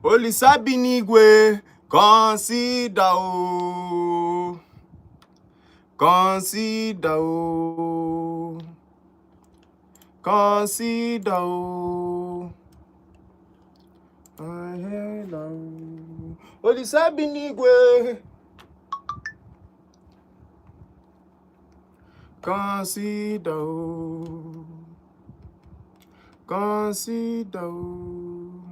Olisabinigwe, consider o. Consider o. Consider o. Olisabinigwe, consider o. Consider o.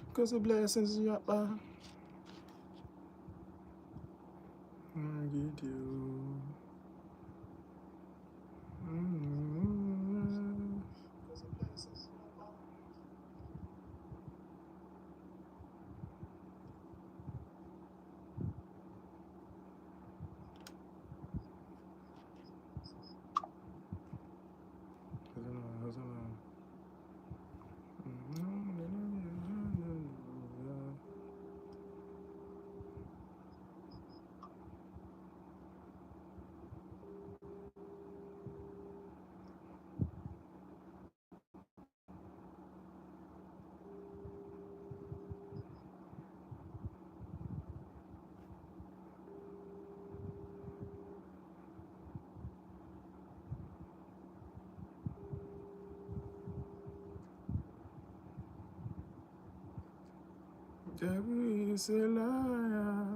Because the blessings you are, you do. Devil is a liar.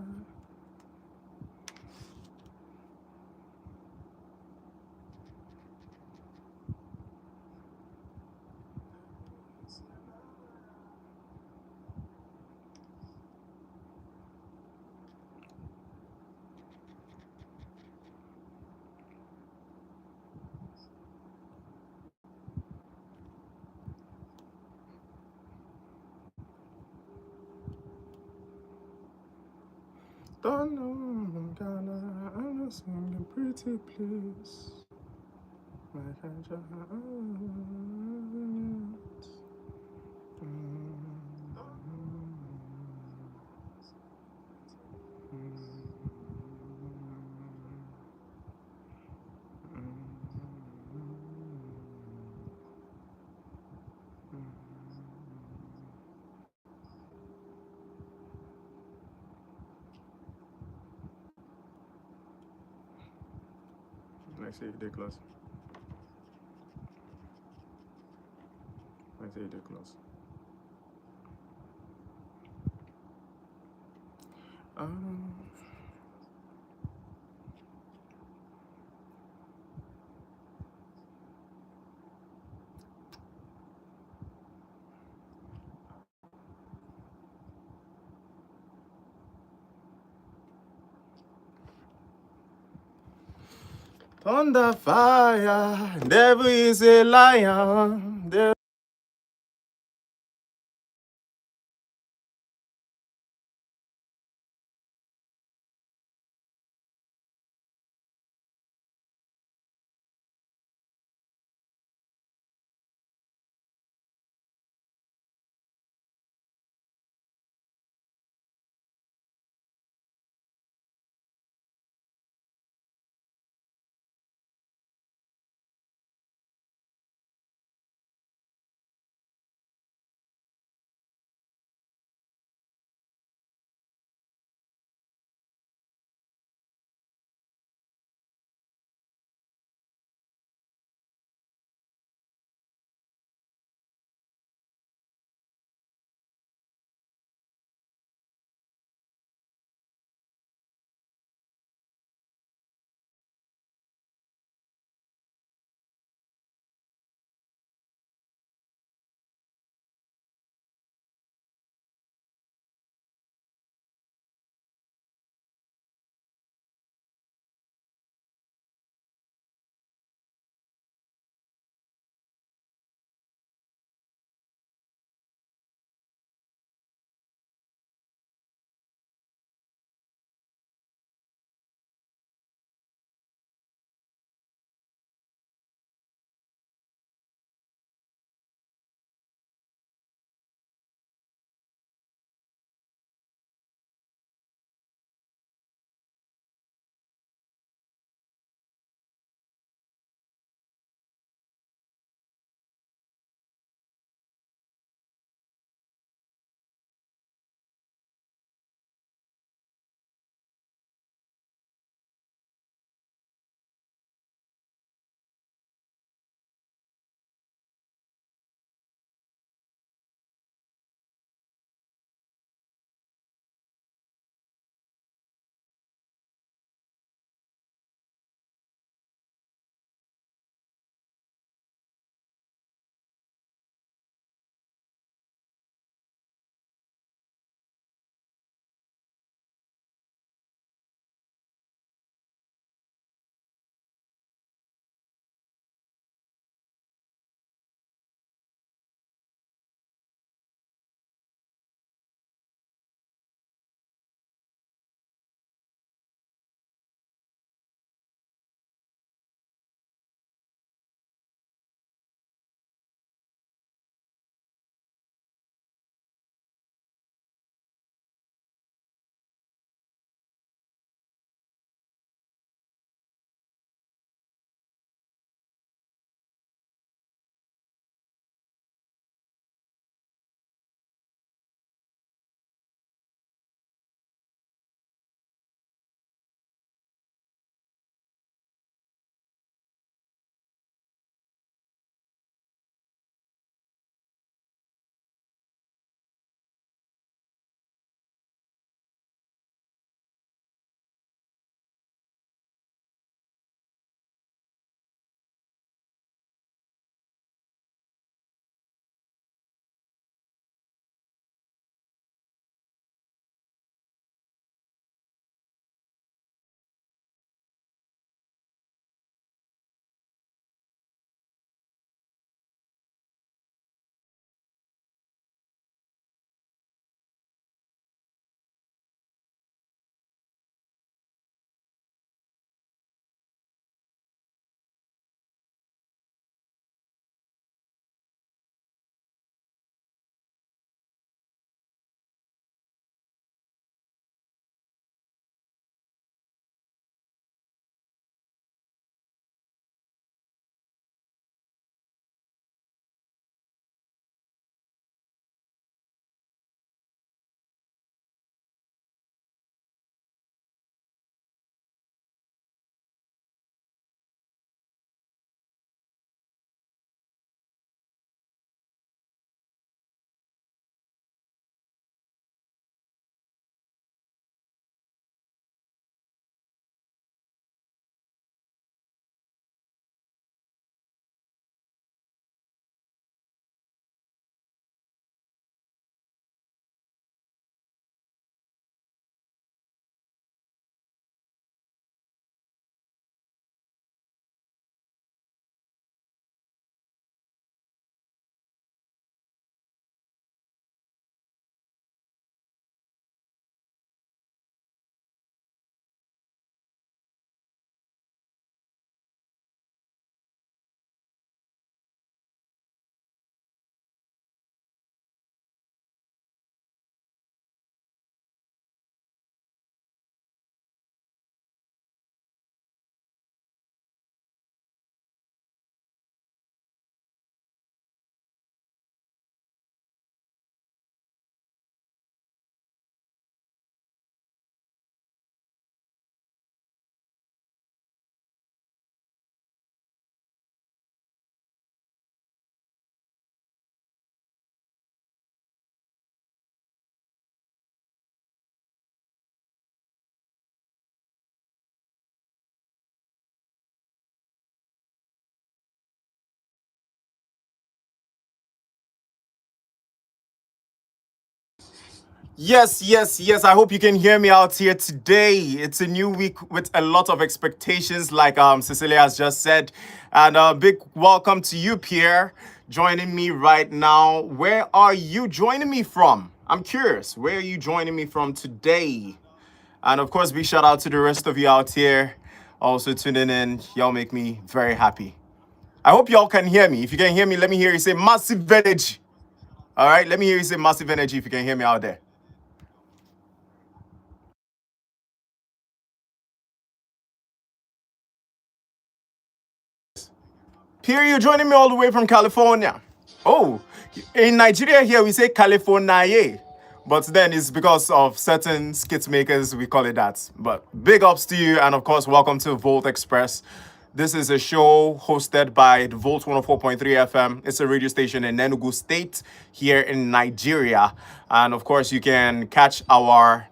Don't know, Ghana, I'm not singing a pretty place. My country, I say they close. I say they close. Thunder, fire, devil is a liar. Yes, yes, yes. I hope you can hear me out here today. It's a new week with a lot of expectations, like Cecilia has just said. And a big welcome to you, Pierre, joining me right now. Where are you joining me from? I'm curious. Where are you joining me from today? And of course, big shout out to the rest of you out here also tuning in. Y'all make me very happy. I hope y'all can hear me. If you can hear me, let me hear you say massive energy. All right, let me hear you say massive energy if you can hear me out there. Pierre, you're joining me all the way from California. Oh, in Nigeria here we say California, but then it's because of certain skit makers we call it that. But big ups to you, and of course, welcome to Volt Express. This is a show hosted by the Volt 104.3 FM. It's a radio station in Enugu State here in Nigeria. And of course, you can catch our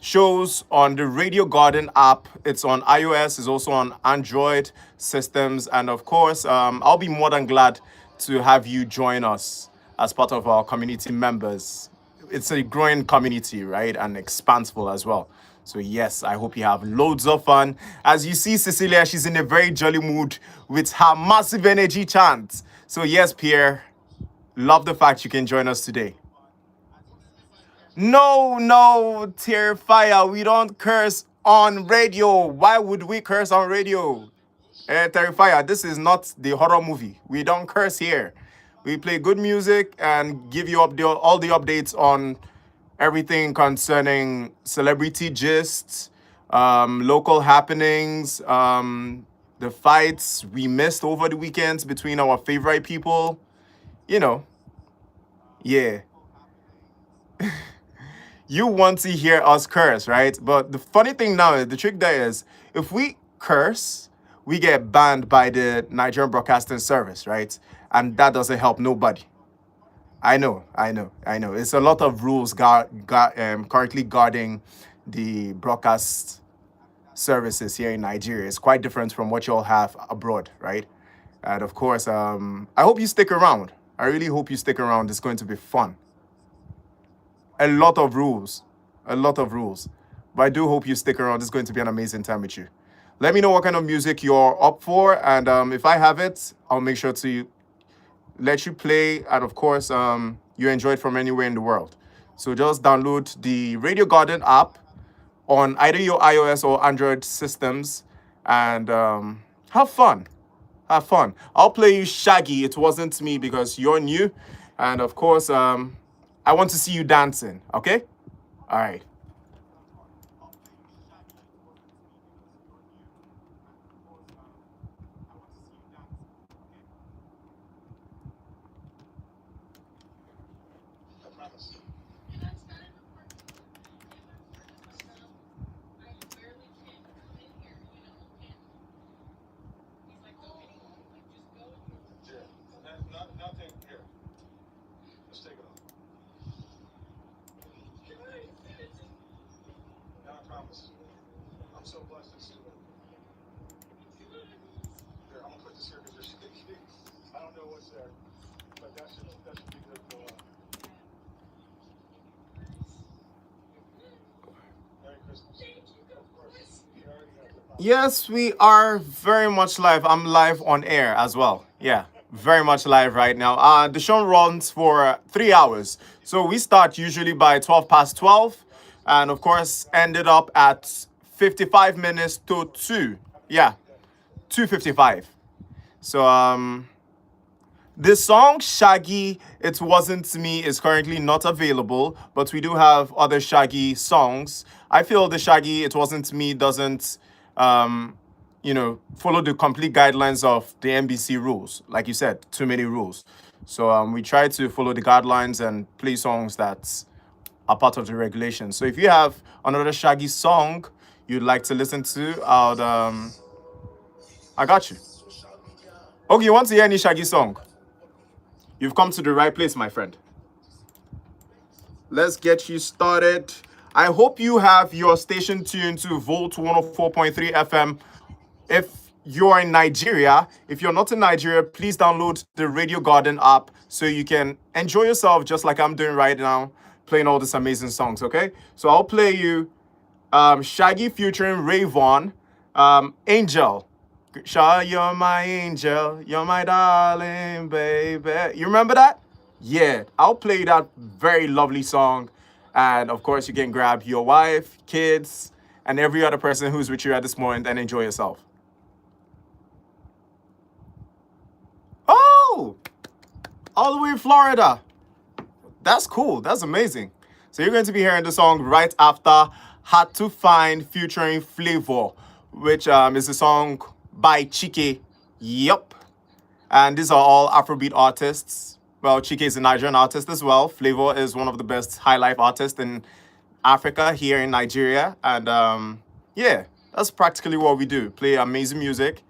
shows on the Radio Garden app. It's on iOS, it's also on Android systems. And of course, I'll be more than glad to have you join us as part of our community members. It's a growing community, right? And expansive as well. So, yes, I hope you have loads of fun. As you see, Cecilia, she's in a very jolly mood with her massive energy chant. So, yes, Pierre, love the fact you can join us today. No, no, Terrifier, we don't curse on radio. Why would we curse on radio? Terrifier, this is not the horror movie. We don't curse here. We play good music and give you all the updates on everything concerning celebrity gists, local happenings, the fights we missed over the weekends between our favorite people. You know, yeah. You want to hear us curse, right? But the funny thing now is the trick there is if we curse, we get banned by the Nigerian Broadcasting Service, right? And that doesn't help nobody. I know. It's a lot of rules currently guarding the broadcast services here in Nigeria. It's quite different from what you all have abroad, right? And of course, I hope you stick around. I really hope you stick around. It's going to be fun. A lot of rules, a lot of rules. But I do hope you stick around. It's going to be an amazing time with you. Let me know what kind of music you're up for, and if I have it, I'll make sure to let you play. And of course, you enjoy it from anywhere in the world. So just download the Radio Garden app on either your iOS or Android systems, and have fun. Have fun. I'll play you Shaggy. It wasn't me because you're new, and of course, I want to see you dancing. Okay. All right. Yes, we are very much live. I'm live on air as well. Yeah, very much live right now. The show runs for 3 hours. So we start usually by 12 past 12, and of course ended up at 55 minutes to 2. Yeah, 2:55. So this song Shaggy, It Wasn't Me, is currently not available, but we do have other Shaggy songs. I feel the Shaggy It Wasn't Me doesn't follow the complete guidelines of the NBC rules. Like you said, too many rules. So we try to follow the guidelines and play songs that are part of the regulations. So if you have another Shaggy song you'd like to listen to, I got you. Okay, you want to hear any Shaggy song? You've come to the right place, my friend. Let's get you started. I hope you have your station tuned to Volt 104.3 FM. If you're in Nigeria, if you're not in Nigeria, please download the Radio Garden app so you can enjoy yourself just like I'm doing right now. playing all these amazing songs, okay? So I'll play you Shaggy featuring Ray Vaughn, Angel. Shaw, you're my angel, you're my darling, baby. You remember that? Yeah, I'll play that very lovely song. And of course, you can grab your wife, kids, and every other person who's with you at this moment and enjoy yourself. Oh, all the way in Florida. That's cool. That's amazing. So you're going to be hearing the song right after Hard to Find featuring Flavor, which is a song by Chike. Yup. And these are all Afrobeat artists. Well, Chike is a Nigerian artist as well. Flavor is one of the best high life artists in Africa, here in Nigeria. And yeah, that's practically what we do. Play amazing music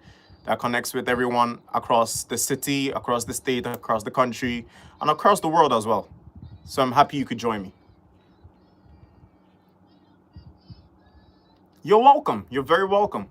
that connects with everyone across the city, across the state, across the country, and across the world as well. So I'm happy you could join me. You're welcome. You're very welcome.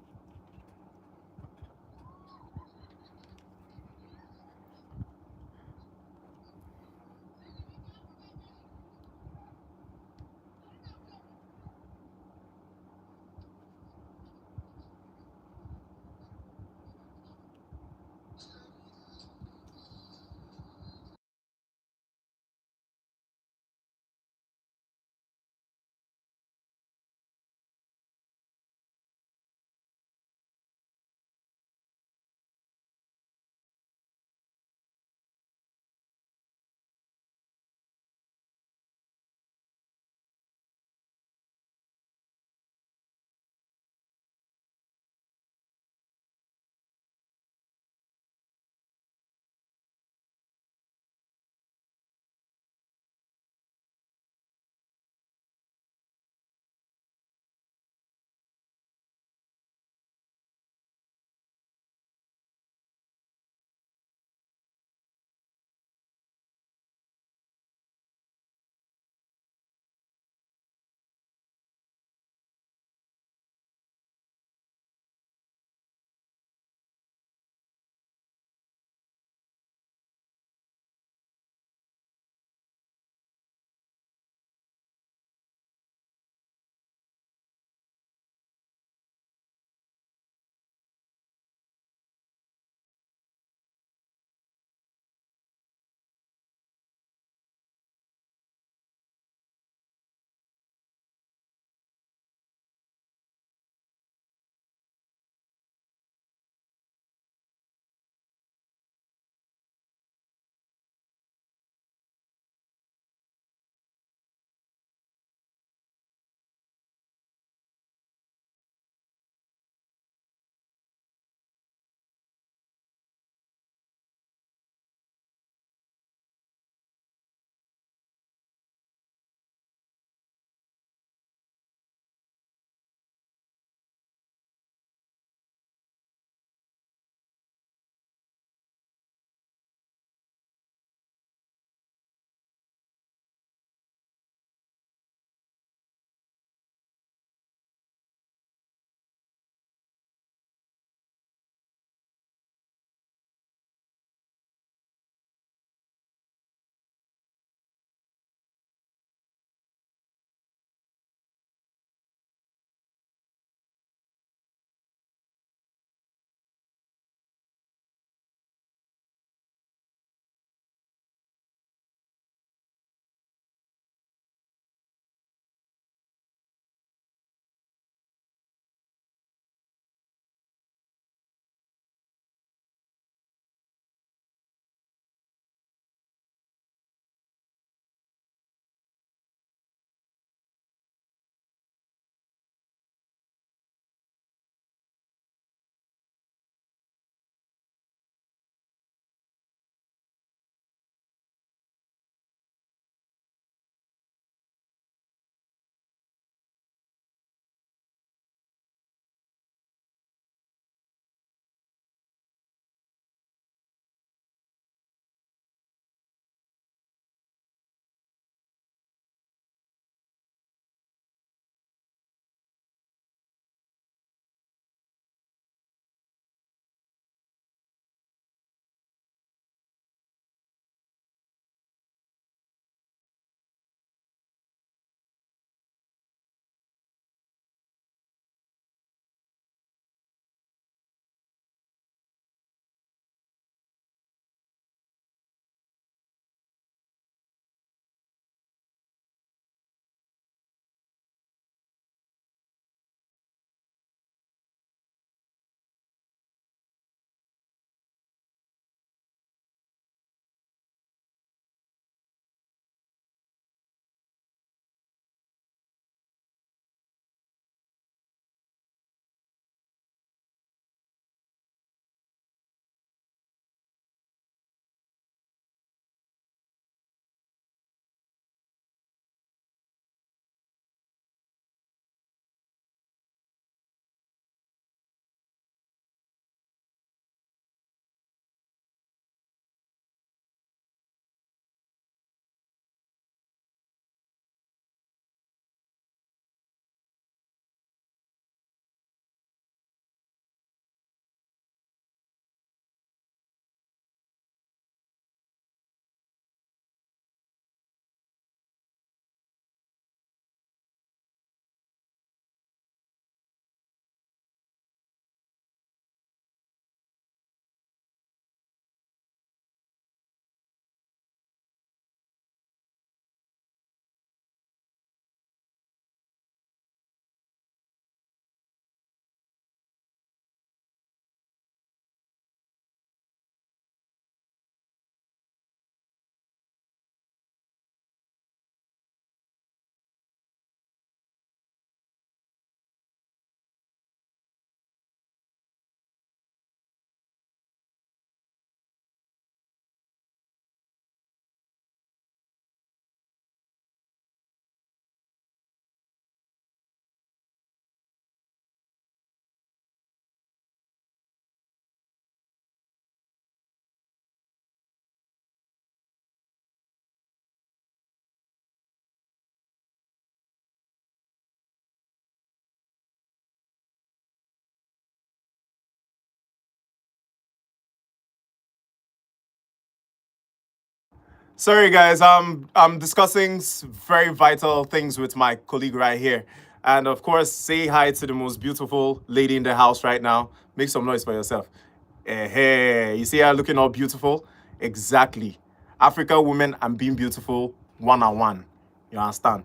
Sorry, guys. I'm discussing very vital things with my colleague right here, and of course, say hi to the most beautiful lady in the house right now. Make some noise for yourself. Hey, you see her looking all beautiful? Exactly. Africa women and being beautiful one on one. You understand?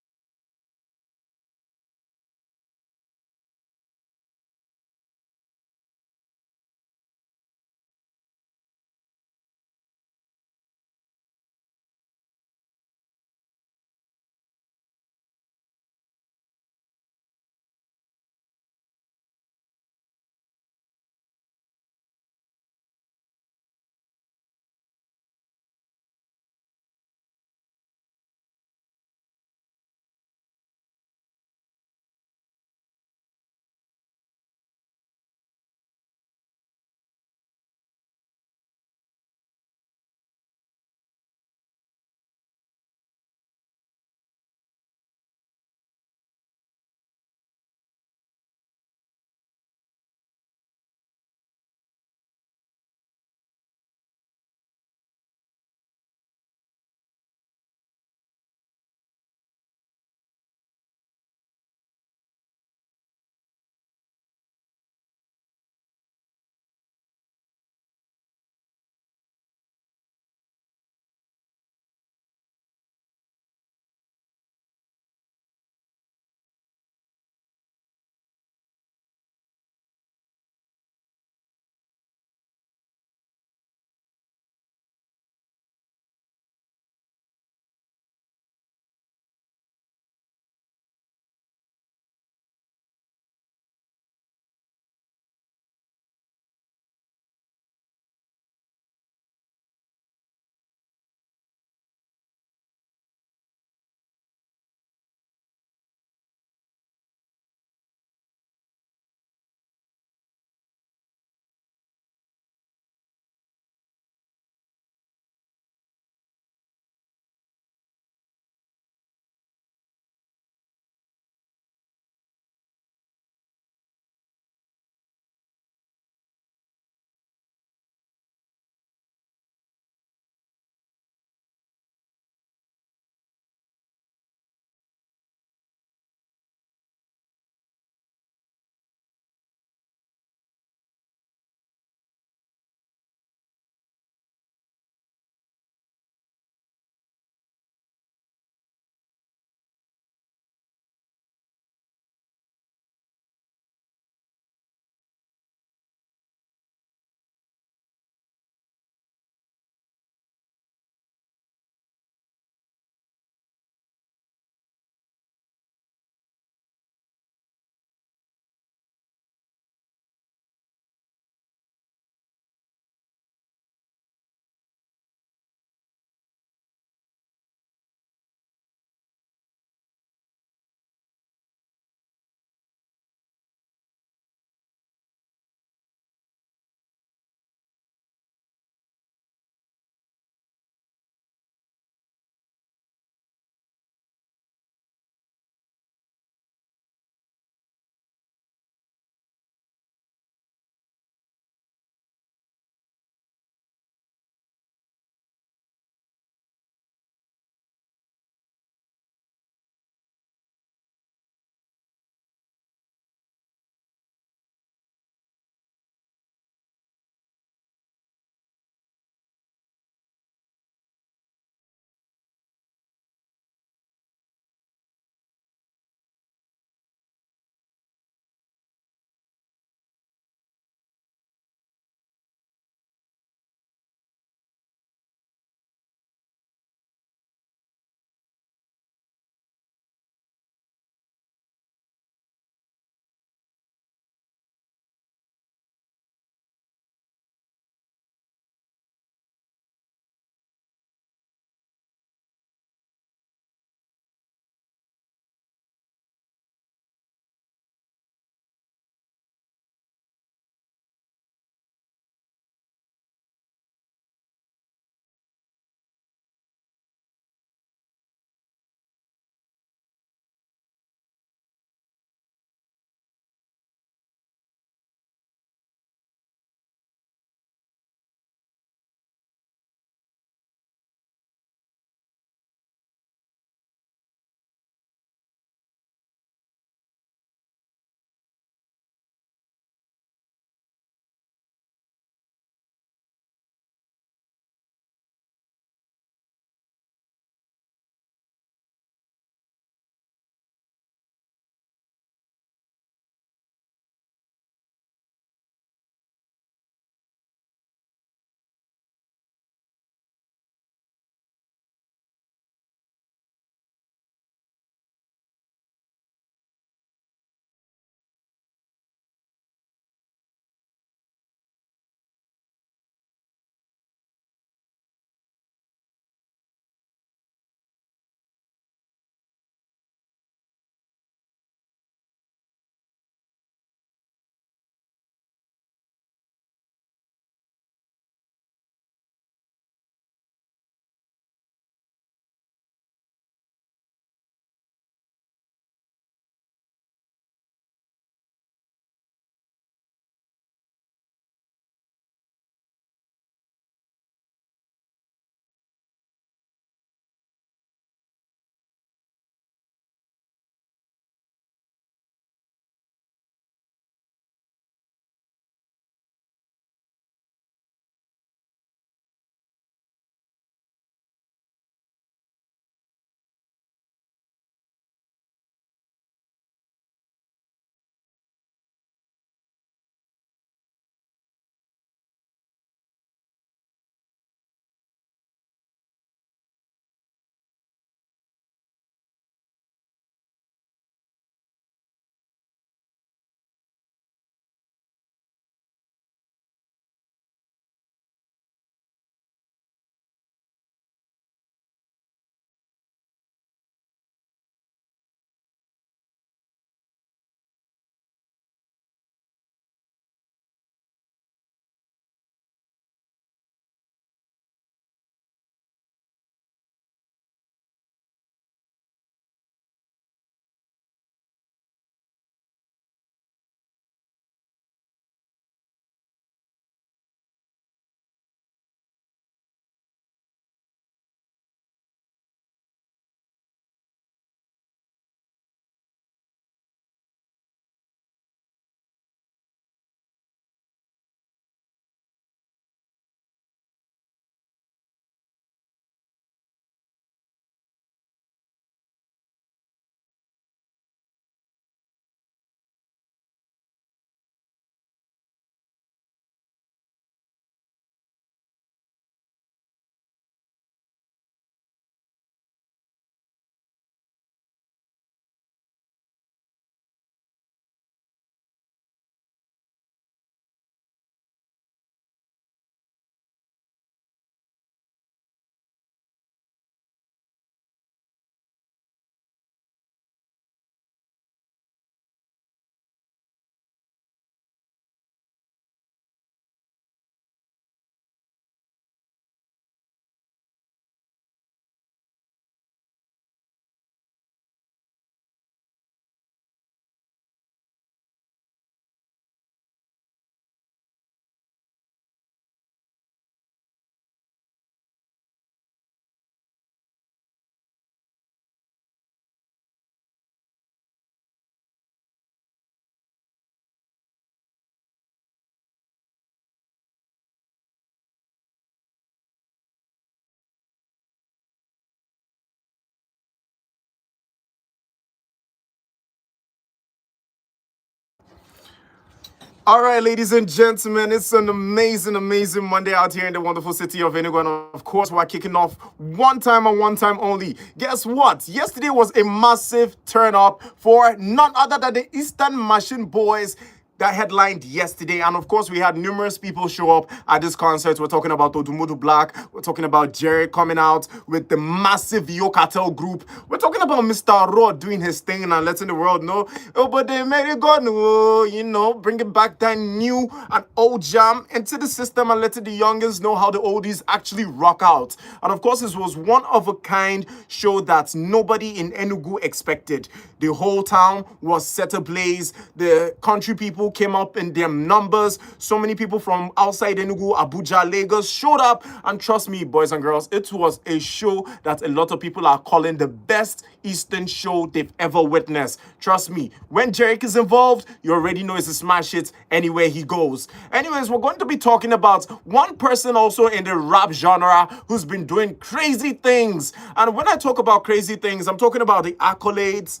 All right, ladies and gentlemen, it's an amazing, amazing Monday out here in the wonderful city of Enugu. And of course, we're kicking off one time and one time only. Guess what? Yesterday was a massive turn up for none other than the Eastern Machine Boys that headlined yesterday. And of course, we had numerous people show up at this concert. We're talking about Odumudu Black. We're talking about Jerry coming out with the massive Yo Cartel group. We're talking about Mr. Rod doing his thing and letting the world know, oh, but they made it go, bringing back that new and old jam into the system and letting the youngins know how the oldies actually rock out. And of course, this was one of a kind show that nobody in Enugu expected. The whole town was set ablaze. The country people came up in their numbers. So many people from outside Enugu, Abuja, Lagos showed up. And trust me, boys and girls, it was a show that a lot of people are calling the best Eastern show they've ever witnessed. Trust me, when Jerick is involved, you already know it's a smash hit anywhere he goes. Anyways, we're going to be talking about one person also in the rap genre who's been doing crazy things. And when I talk about crazy things, I'm talking about the accolades,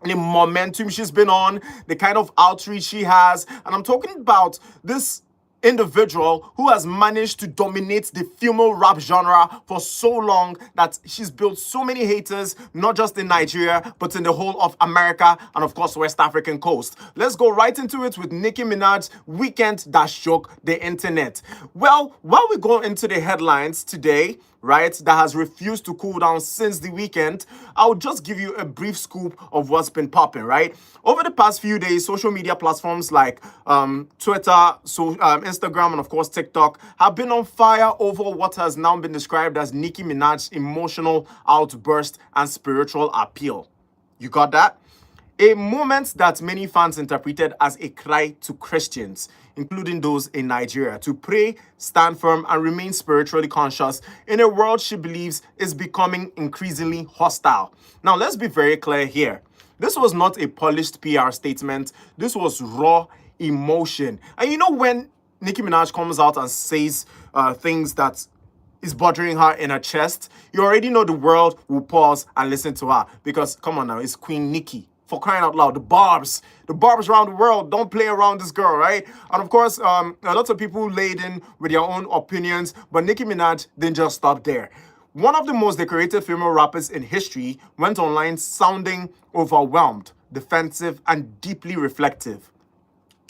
the momentum she's been on, the kind of outreach she has. And I'm talking about this individual who has managed to dominate the female rap genre for so long that she's built so many haters, not just in Nigeria, but in the whole of America and of course West African coast. Let's go right into it with Nicki Minaj's Weekend that shook the internet. Well, while we go into the headlines today, right, that has refused to cool down since the weekend, I'll just give you a brief scoop of what's been popping, right? Over the past few days, social media platforms like Twitter, Instagram, and of course TikTok have been on fire over what has now been described as Nicki Minaj's emotional outburst and spiritual appeal. You got that? A moment that many fans interpreted as a cry to Christians, including those in Nigeria, to pray, stand firm, and remain spiritually conscious in a world she believes is becoming increasingly hostile. Now, let's be very clear here. This was not a polished PR statement. This was raw emotion. And you know when Nicki Minaj comes out and says things that is bothering her in her chest, you already know the world will pause and listen to her. Because, come on now, it's Queen Nicki. For crying out loud, the barbs around the world, don't play around this girl, right? And of course, a lot of people laid in with their own opinions, but Nicki Minaj didn't just stop there. One of the most decorated female rappers in history went online sounding overwhelmed, defensive, and deeply reflective.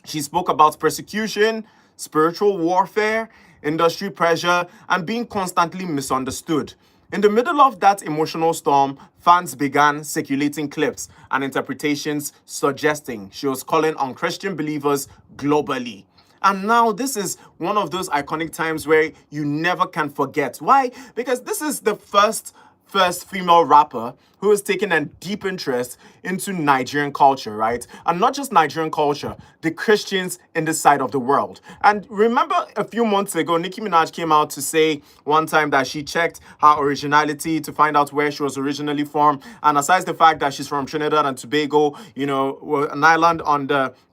She spoke about persecution, spiritual warfare, industry pressure, and being constantly misunderstood. In the middle of that emotional storm, fans began circulating clips and interpretations suggesting she was calling on Christian believers globally. And now this is one of those iconic times where you never can forget. Why? Because this is the first female rapper who has taken a deep interest into Nigerian culture, right? And not just Nigerian culture, the Christians in this side of the world. And remember a few months ago, Nicki Minaj came out to say one time that she checked her originality to find out where she was originally from. And aside the fact that she's from Trinidad and Tobago, an island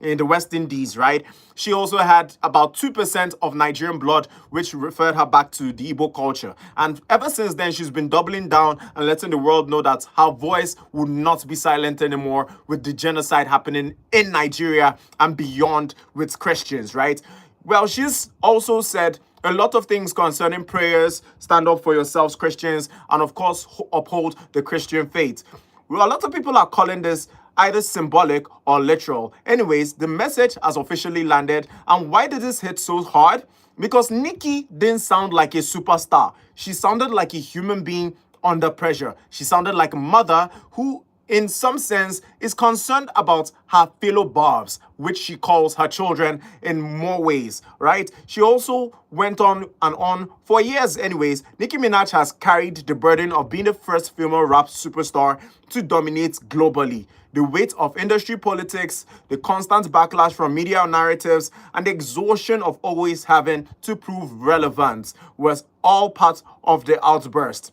in the West Indies, right? She also had about 2% of Nigerian blood, which referred her back to the Igbo culture. And ever since then, she's been doubling down and letting the world know that her voice would not be silent anymore with the genocide happening in Nigeria and beyond with Christians, right? Well, she's also said a lot of things concerning prayers, stand up for yourselves, Christians, and of course, uphold the Christian faith. Well, a lot of people are calling this either symbolic or literal. Anyways, the message has officially landed. And why did this hit so hard? Because Nicki didn't sound like a superstar. She sounded like a human being under pressure. She sounded like a mother who, in some sense, is concerned about her fellow barbs, which she calls her children in more ways, right? She also went on and on for years anyways. Nicki Minaj has carried the burden of being the first female rap superstar to dominate globally. The weight of industry politics, the constant backlash from media narratives, and the exhaustion of always having to prove relevance was all part of the outburst.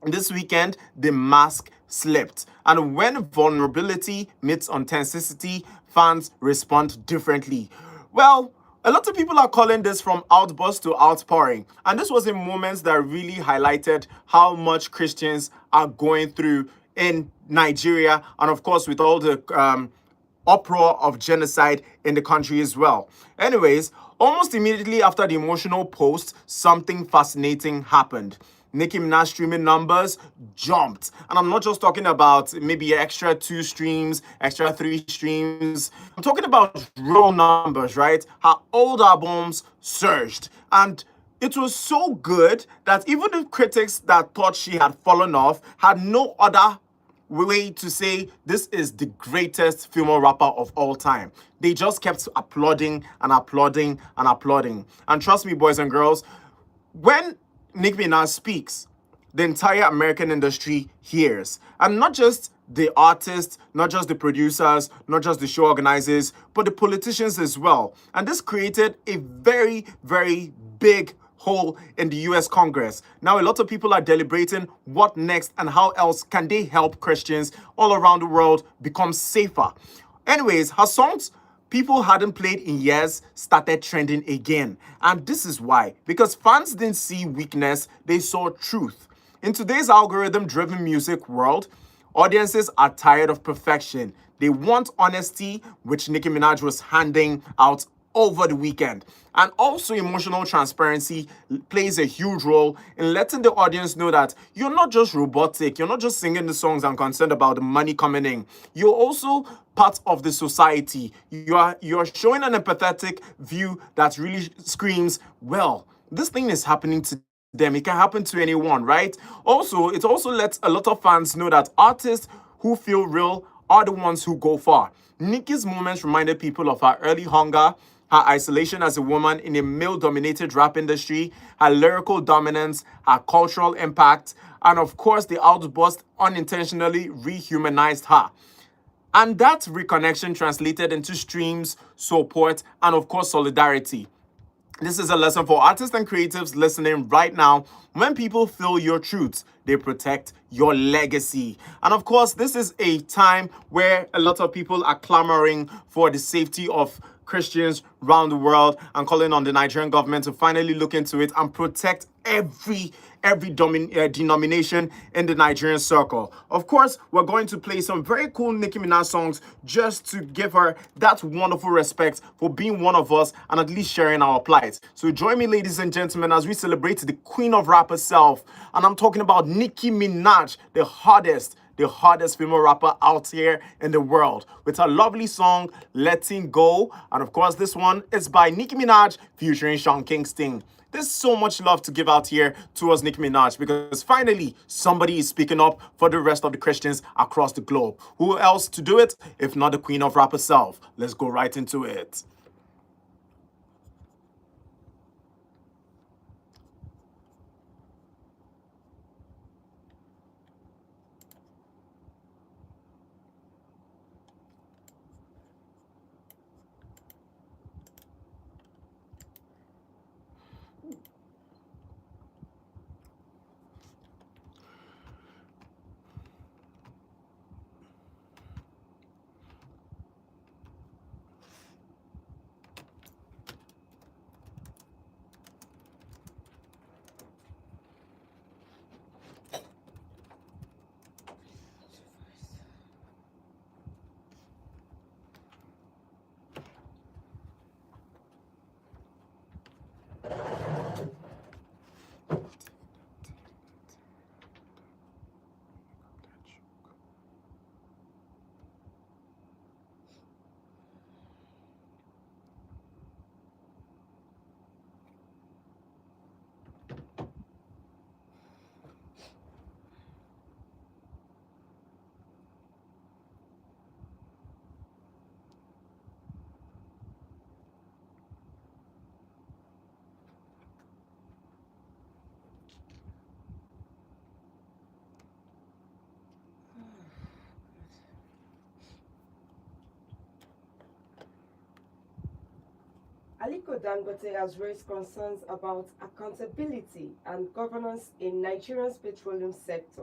This weekend, the mask slipped. And when vulnerability meets authenticity, fans respond differently. Well, a lot of people are calling this from outburst to outpouring. And this was a moment that really highlighted how much Christians are going through in Nigeria. And of course, with all the uproar of genocide in the country as well. Anyways, almost immediately after the emotional post, something fascinating happened. Nicki Minaj streaming numbers jumped. And I'm not just talking about maybe extra 2 streams, extra 3 streams. I'm talking about real numbers, right? Her old albums surged. And it was so good that even the critics that thought she had fallen off had no other way to say this is the greatest female rapper of all time. They just kept applauding and applauding and applauding. And trust me, boys and girls, when Nicki Minaj speaks, the entire American industry hears. And not just the artists, not just the producers, not just the show organizers, but the politicians as well. And this created a very, very big hole in the US Congress. Now, a lot of people are deliberating what next and how else can they help Christians all around the world become safer. Anyways, her songs people hadn't played in years started trending again. And this is why. Because fans didn't see weakness, they saw truth. In today's algorithm-driven music world, audiences are tired of perfection. They want honesty, which Nicki Minaj was handing out over the weekend. And also emotional transparency plays a huge role in letting the audience know that you're not just robotic, you're not just singing the songs and concerned about the money coming in. You're also part of the society. You're showing an empathetic view that really screams, well, this thing is happening to them. It can happen to anyone, right? Also, it also lets a lot of fans know that artists who feel real are the ones who go far. Nicki's moments reminded people of her early hunger, her isolation as a woman in a male-dominated rap industry, her lyrical dominance, her cultural impact, and of course, the outburst unintentionally rehumanized her. And that reconnection translated into streams, support, and of course, solidarity. This is a lesson for artists and creatives listening right now. When people feel your truth, they protect your legacy. And of course, this is a time where a lot of people are clamoring for the safety of Christians around the world and calling on the Nigerian government to finally look into it and protect every denomination in the Nigerian circle. Of course, we're going to play some very cool Nicki Minaj songs just to give her that wonderful respect for being one of us and at least sharing our plight. So join me, ladies and gentlemen, as we celebrate the queen of rap herself. And I'm talking about Nicki Minaj, the hottest female rapper out here in the world, with her lovely song, Letting Go. And of course, this one is by Nicki Minaj featuring Sean Kingston. There's so much love to give out here towards Nicki Minaj because finally somebody is speaking up for the rest of the Christians across the globe. Who else to do it if not the queen of rap herself? Let's go right into it. Aliko Dangote has raised concerns about accountability and governance in Nigeria's petroleum sector,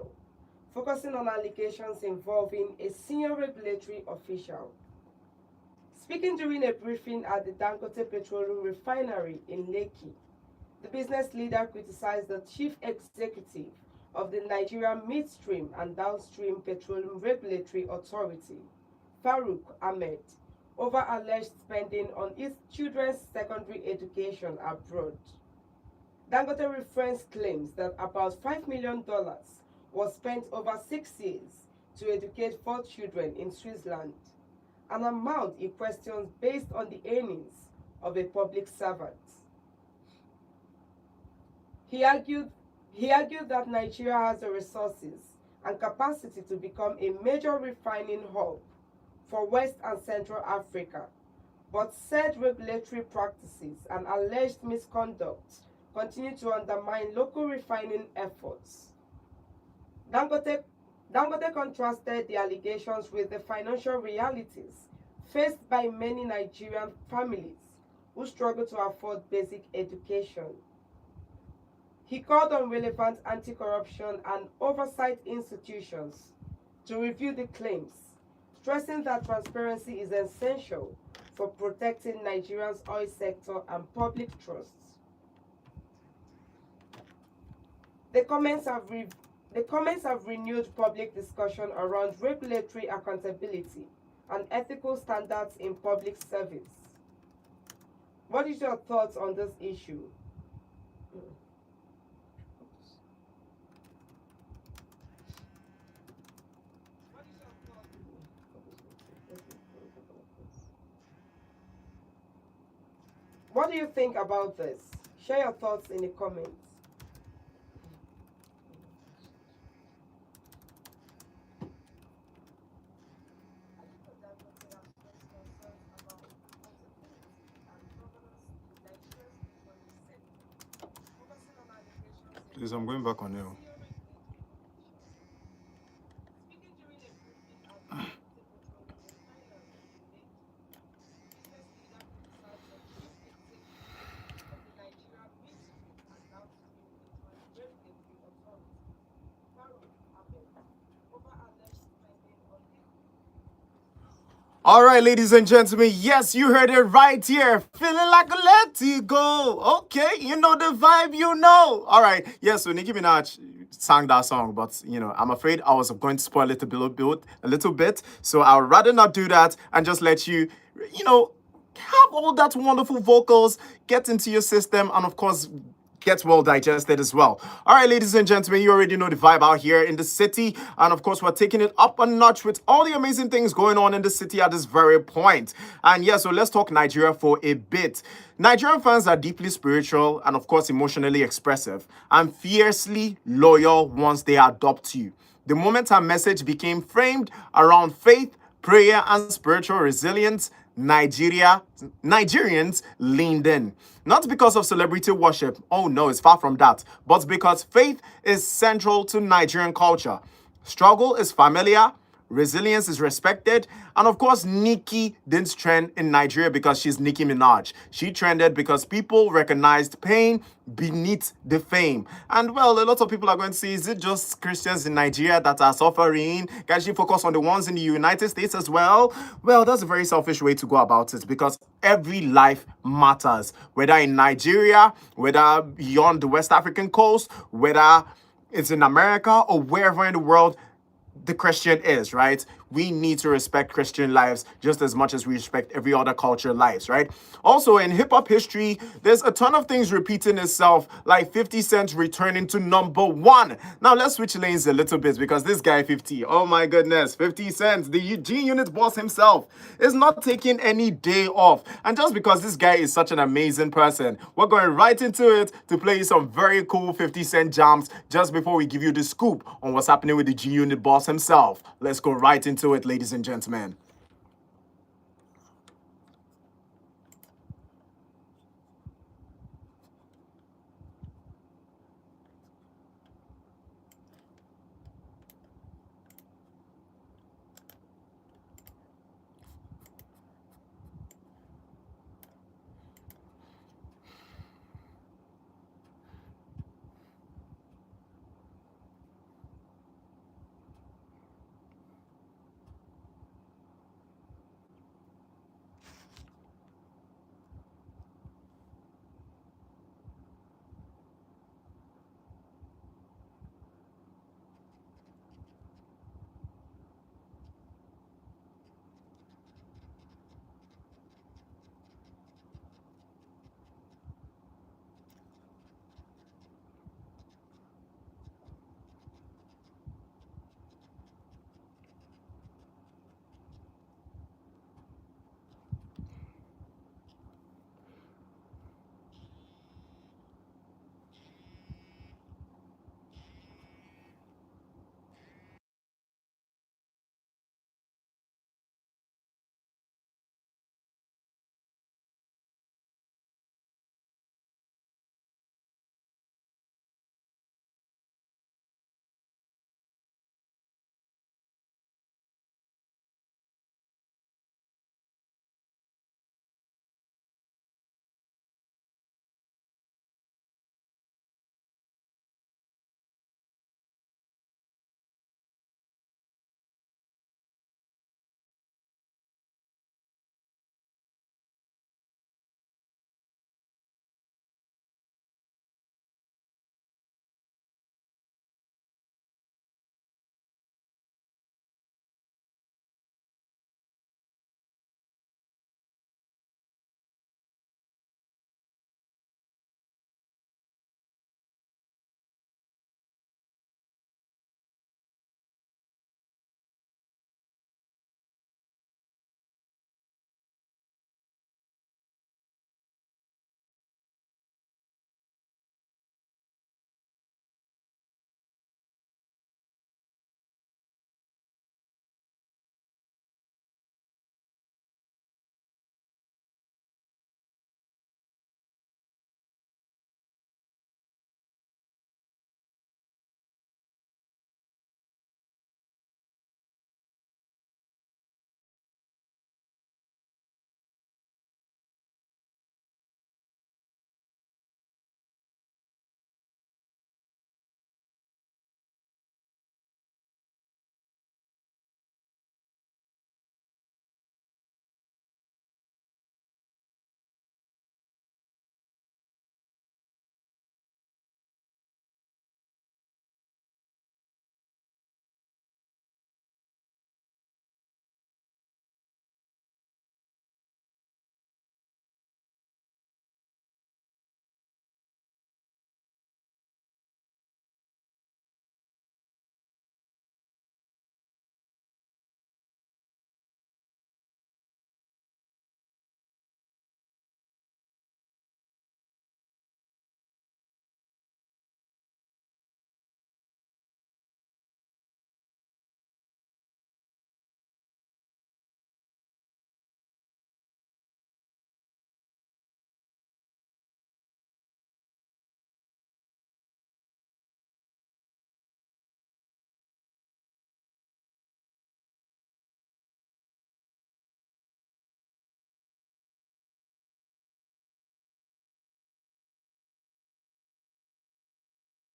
focusing on allegations involving a senior regulatory official. Speaking during a briefing at the Dangote Petroleum Refinery in Lekki, the business leader criticized the chief executive of the Nigeria Midstream and Downstream Petroleum Regulatory Authority Farouk Ahmed, over alleged spending on his children's secondary education abroad. Dangote refrains claims that about $5 million was spent over 6 years to educate 4 children in Switzerland, an amount he questions based on the earnings of a public servant. He argued, he argued that Nigeria has the resources and capacity to become a major refining hub for West and Central Africa, but said regulatory practices and alleged misconduct continue to undermine local refining efforts. Dangote, Dangote contrasted the allegations with the financial realities faced by many Nigerian families who struggle to afford basic education. He called on relevant anti-corruption and oversight institutions to review the claims, stressing that transparency is essential for protecting Nigeria's oil sector and public trust. The comments have renewed public discussion around regulatory accountability and ethical standards in public service. What is your thoughts on this issue? What do you think about this? Share your thoughts in the comments. Please, I'm going back on you. All right, ladies and gentlemen, yes, you heard it right here. Feeling like a let it go. Okay, you know the vibe, you know. All right, yes, so Nicki Minaj sang that song, but I'm afraid I was going to spoil it a little bit. So I would rather not do that and just let you, have all that wonderful vocals get into your system, and of course gets well digested as well. All right, ladies and gentlemen, you already know the vibe out here in the city. And of course, we're taking it up a notch with all the amazing things going on in the city at this very point. And yeah, so let's talk Nigeria for a bit. Nigerian fans are deeply spiritual and of course emotionally expressive and fiercely loyal once they adopt you. The moment our message became framed around faith, prayer, and spiritual resilience, Nigerians leaned in. Not because of celebrity worship, oh no, it's far from that, but because faith is central to Nigerian culture. Struggle is familiar, resilience is respected, and of course, Nicki didn't trend in Nigeria because she's Nicki Minaj. She trended because people recognized pain beneath the fame. And well, a lot of people are going to say, is it just Christians in Nigeria that are suffering? Can she focus on the ones in the United States as well? Well, that's a very selfish way to go about it because every life matters, whether in Nigeria, whether beyond the West African coast, whether it's in America or wherever in the world the Christian is, right? We need to respect Christian lives just as much as we respect every other culture lives, right? Also, in hip-hop history, there's a ton of things repeating itself, like 50 Cent returning to #1. Now, let's switch lanes a little bit because this guy, 50, oh my goodness, 50 Cent, the G-Unit boss himself, is not taking any day off. And just because this guy is such an amazing person, we're going right into it to play you some very cool 50 Cent jams just before we give you the scoop on what's happening with the G-Unit boss himself. Let's go right into it, ladies and gentlemen.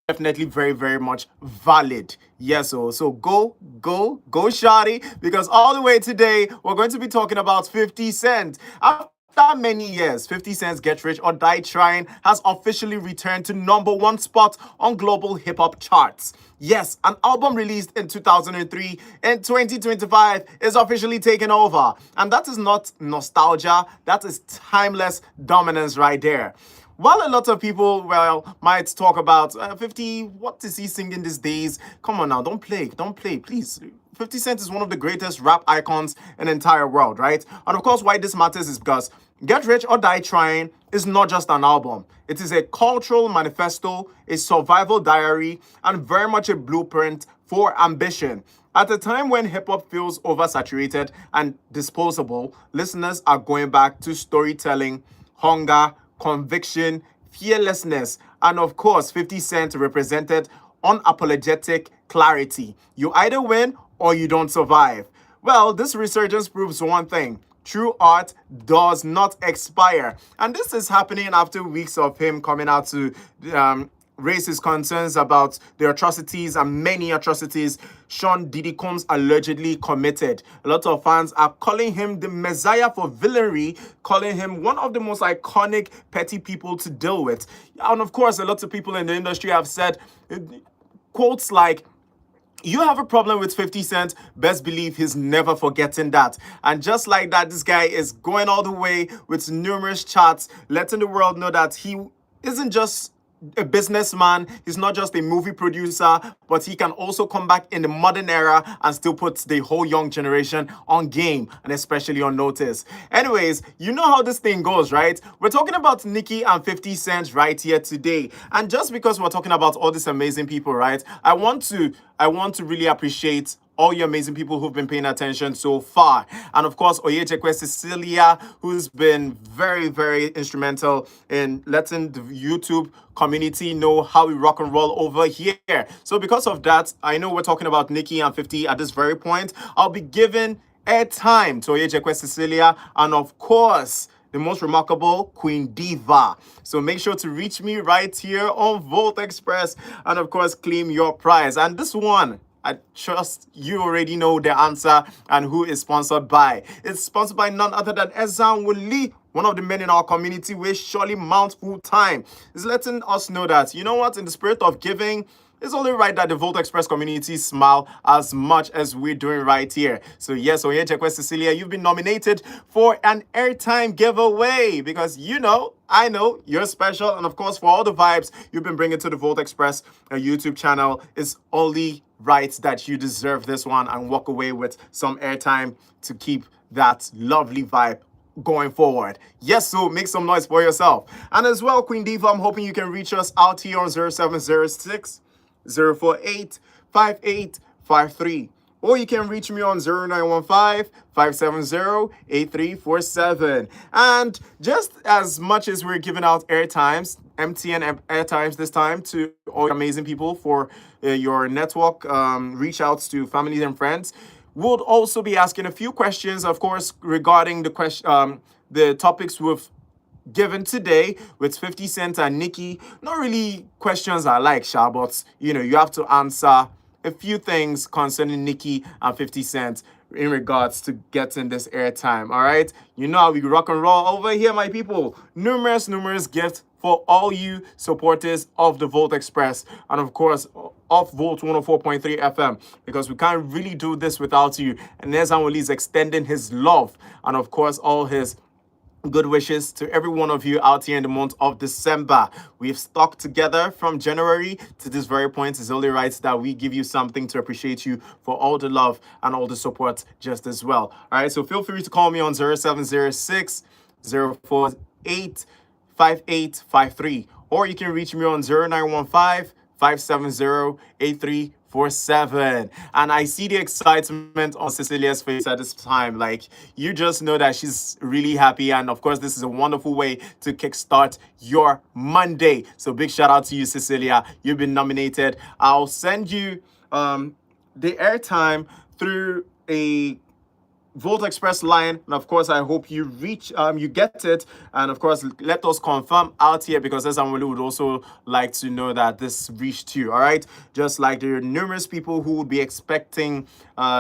definitely very, very much valid. Yes, so go, Shadi, because all the way today, we're going to be talking about 50 Cent. After many years, 50 Cent's Get Rich or Die Trying has officially returned to #1 spot on global hip hop charts. Yes, an album released in 2003 and 2025 is officially taken over. And that is not nostalgia, that is timeless dominance right there. While a lot of people, well, might talk about 50, what is he singing these days? Come on now, don't play, please. 50 Cent is one of the greatest rap icons in the entire world, right? And of course, why this matters is because Get Rich or Die Trying is not just an album. It is a cultural manifesto, a survival diary, and very much a blueprint for ambition. At a time when hip hop feels oversaturated and disposable, listeners are going back to storytelling, hunger, conviction, fearlessness, and of course, 50 Cent represented unapologetic clarity. You either win or you don't survive. Well, this resurgence proves one thing. True art does not expire. And this is happening after weeks of him coming out to raise his concerns about the atrocities and many atrocities Sean Diddy Combs allegedly committed. A lot of fans are calling him the messiah for villainy, calling him one of the most iconic petty people to deal with. And of course, a lot of people in the industry have said quotes like, "You have a problem with 50 Cent, best believe he's never forgetting that." And just like that, this guy is going all the way with numerous charts, letting the world know that he isn't just a businessman, he's not just a movie producer, but he can also come back in the modern era and still put the whole young generation on game and especially on notice. Anyways, you know how this thing goes, right? We're talking about Nicki and 50 Cent right here today. And just because we're talking about all these amazing people, right? I want to really appreciate all you amazing people who've been paying attention so far. And of course, Oyejekwe Cecilia, who's been very, very instrumental in letting the YouTube community know how we rock and roll over here. So because of that, I know we're talking about Nicki and 50 at this very point. I'll be giving airtime to Oyejekwe Cecilia and of course, the most remarkable Queen Diva. So make sure to reach me right here on Volt Express and of course, claim your prize. And this one, I trust you already know the answer and who is sponsored by. It's sponsored by none other than Ezan Wuli, one of the men in our community with Surely Mount Full Time. Is letting us know that, you know what, in the spirit of giving, it's only right that the Volt Express community smile as much as we're doing right here. So yes, Oyejekwe Cecilia, you've been nominated for an airtime giveaway because you know, I know you're special. And of course, for all the vibes you've been bringing to the Volt Express YouTube channel, it's only right that you deserve this one and walk away with some airtime to keep that lovely vibe going forward. Yes, so make some noise for yourself. And as well, Queen Diva, I'm hoping you can reach us out here on 0706 048 5853. Or you can reach me on 0915-570-8347. And just as much as we're giving out airtimes, MTN airtimes this time to all amazing people for your network reach outs to family and friends, we'll also be asking a few questions, of course, regarding the topics we've given today with 50 Cent and Nicki. Not really questions I like, Sha, but you know, you have to answer a few things concerning Nicki and 50 Cent in regards to getting this airtime. All right, you know how we rock and roll over here, my people. Numerous gifts for all you supporters of the Volt Express and of course of Volt 104.3 FM, because we can't really do this without you. And Ezan Wuli is extending his love and of course all his good wishes to every one of you out here in the month of December. We've stuck together from January to this very point. It's only right that we give you something to appreciate you for all the love and all the support just as well. All right, so feel free to call me on 0706 048 5853, or you can reach me on 0915 570 8347. And I see the excitement on Cecilia's face at this time. Like, you just know that she's really happy. And of course, this is a wonderful way to kickstart your Monday. So big shout out to you, Cecilia. You've been nominated. I'll send you the airtime through a Volt Express line, and of course, I hope you you get it, and of course, let us confirm out here because Esamwele would also like to know that this reached you. All right, just like there are numerous people who would be expecting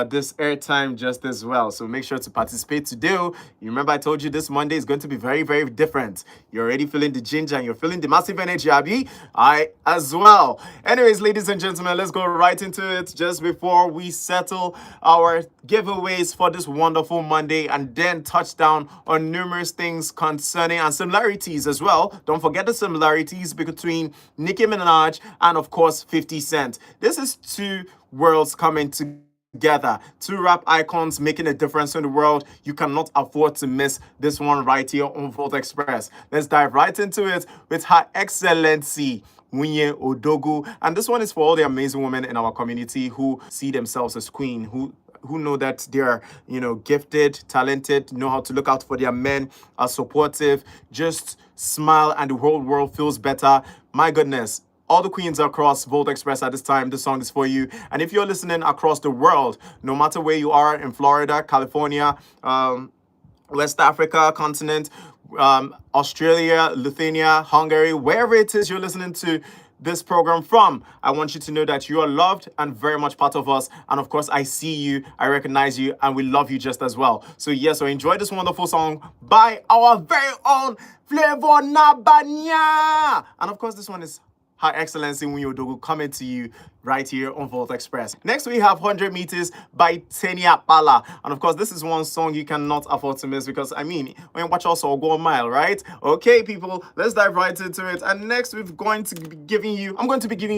this airtime just as well. So make sure to participate today. You remember I told you this Monday is going to be very, very different. You're already feeling the ginger and you're feeling the massive energy, Abby. I as well. Anyways, ladies and gentlemen, let's go right into it just before we settle our giveaways for this wonderful Monday and then touch down on numerous things concerning and similarities as well. Don't forget the similarities between Nicki Minaj and of course 50 Cent. This is two worlds coming together, two rap icons making a difference in the world. You cannot afford to miss this one right here on Volt Express. Let's dive right into it with Her Excellency Wunye Odogu. And this one is for all the amazing women in our community who see themselves as queen, who know that they're, gifted, talented, know how to look out for their men, are supportive, just smile and the whole world feels better. My goodness. All the queens across Volt Express at this time, this song is for you. And if you're listening across the world, no matter where you are in Florida, California, West Africa continent, Australia, Lithuania, Hungary, wherever it is you're listening to this program from, I want you to know that you are loved and very much part of us. And of course, I see you, I recognize you, and we love you just as well. So yes, so enjoy this wonderful song by our very own Flavor Nabanya. And of course, this one is Her Excellency Wunye Odogu coming to you right here on Volt Express. Next, we have 100 Meters by Tenny Apala. And of course, this is one song you cannot afford to miss because, when you watch also go a mile, right? Okay, people, let's dive right into it. And next, I'm going to be giving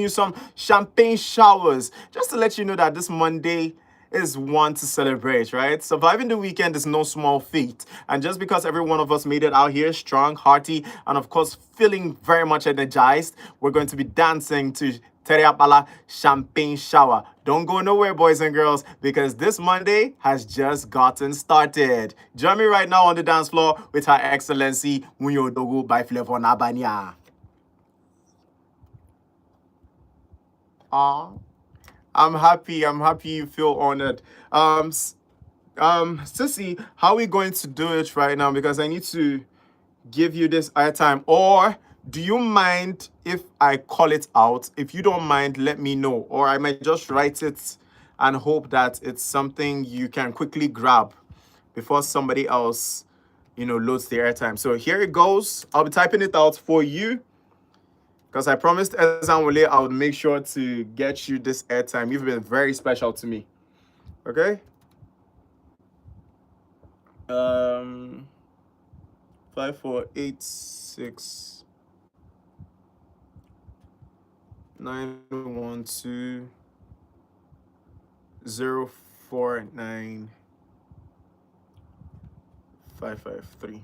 you some champagne showers just to let you know that this Monday is one to celebrate, right? Surviving the weekend is no small feat. And just because every one of us made it out here strong, hearty, and of course, feeling very much energized, we're going to be dancing to Teriapala Champagne Shower. Don't go nowhere, boys and girls, because this Monday has just gotten started. Join me right now on the dance floor with Her Excellency Wunye Odogu by Flavor Nabanya. Aww. I'm happy you feel honored. Sissy, how are we going to do it right now? Because I need to give you this airtime. Or do you mind if I call it out? If you don't mind, let me know. Or I might just write it and hope that it's something you can quickly grab before somebody else, loads the airtime. So here it goes. I'll be typing it out for you. Because I promised Esamwele I would make sure to get you this airtime. You've been very special to me. Okay? 5486 912 049 553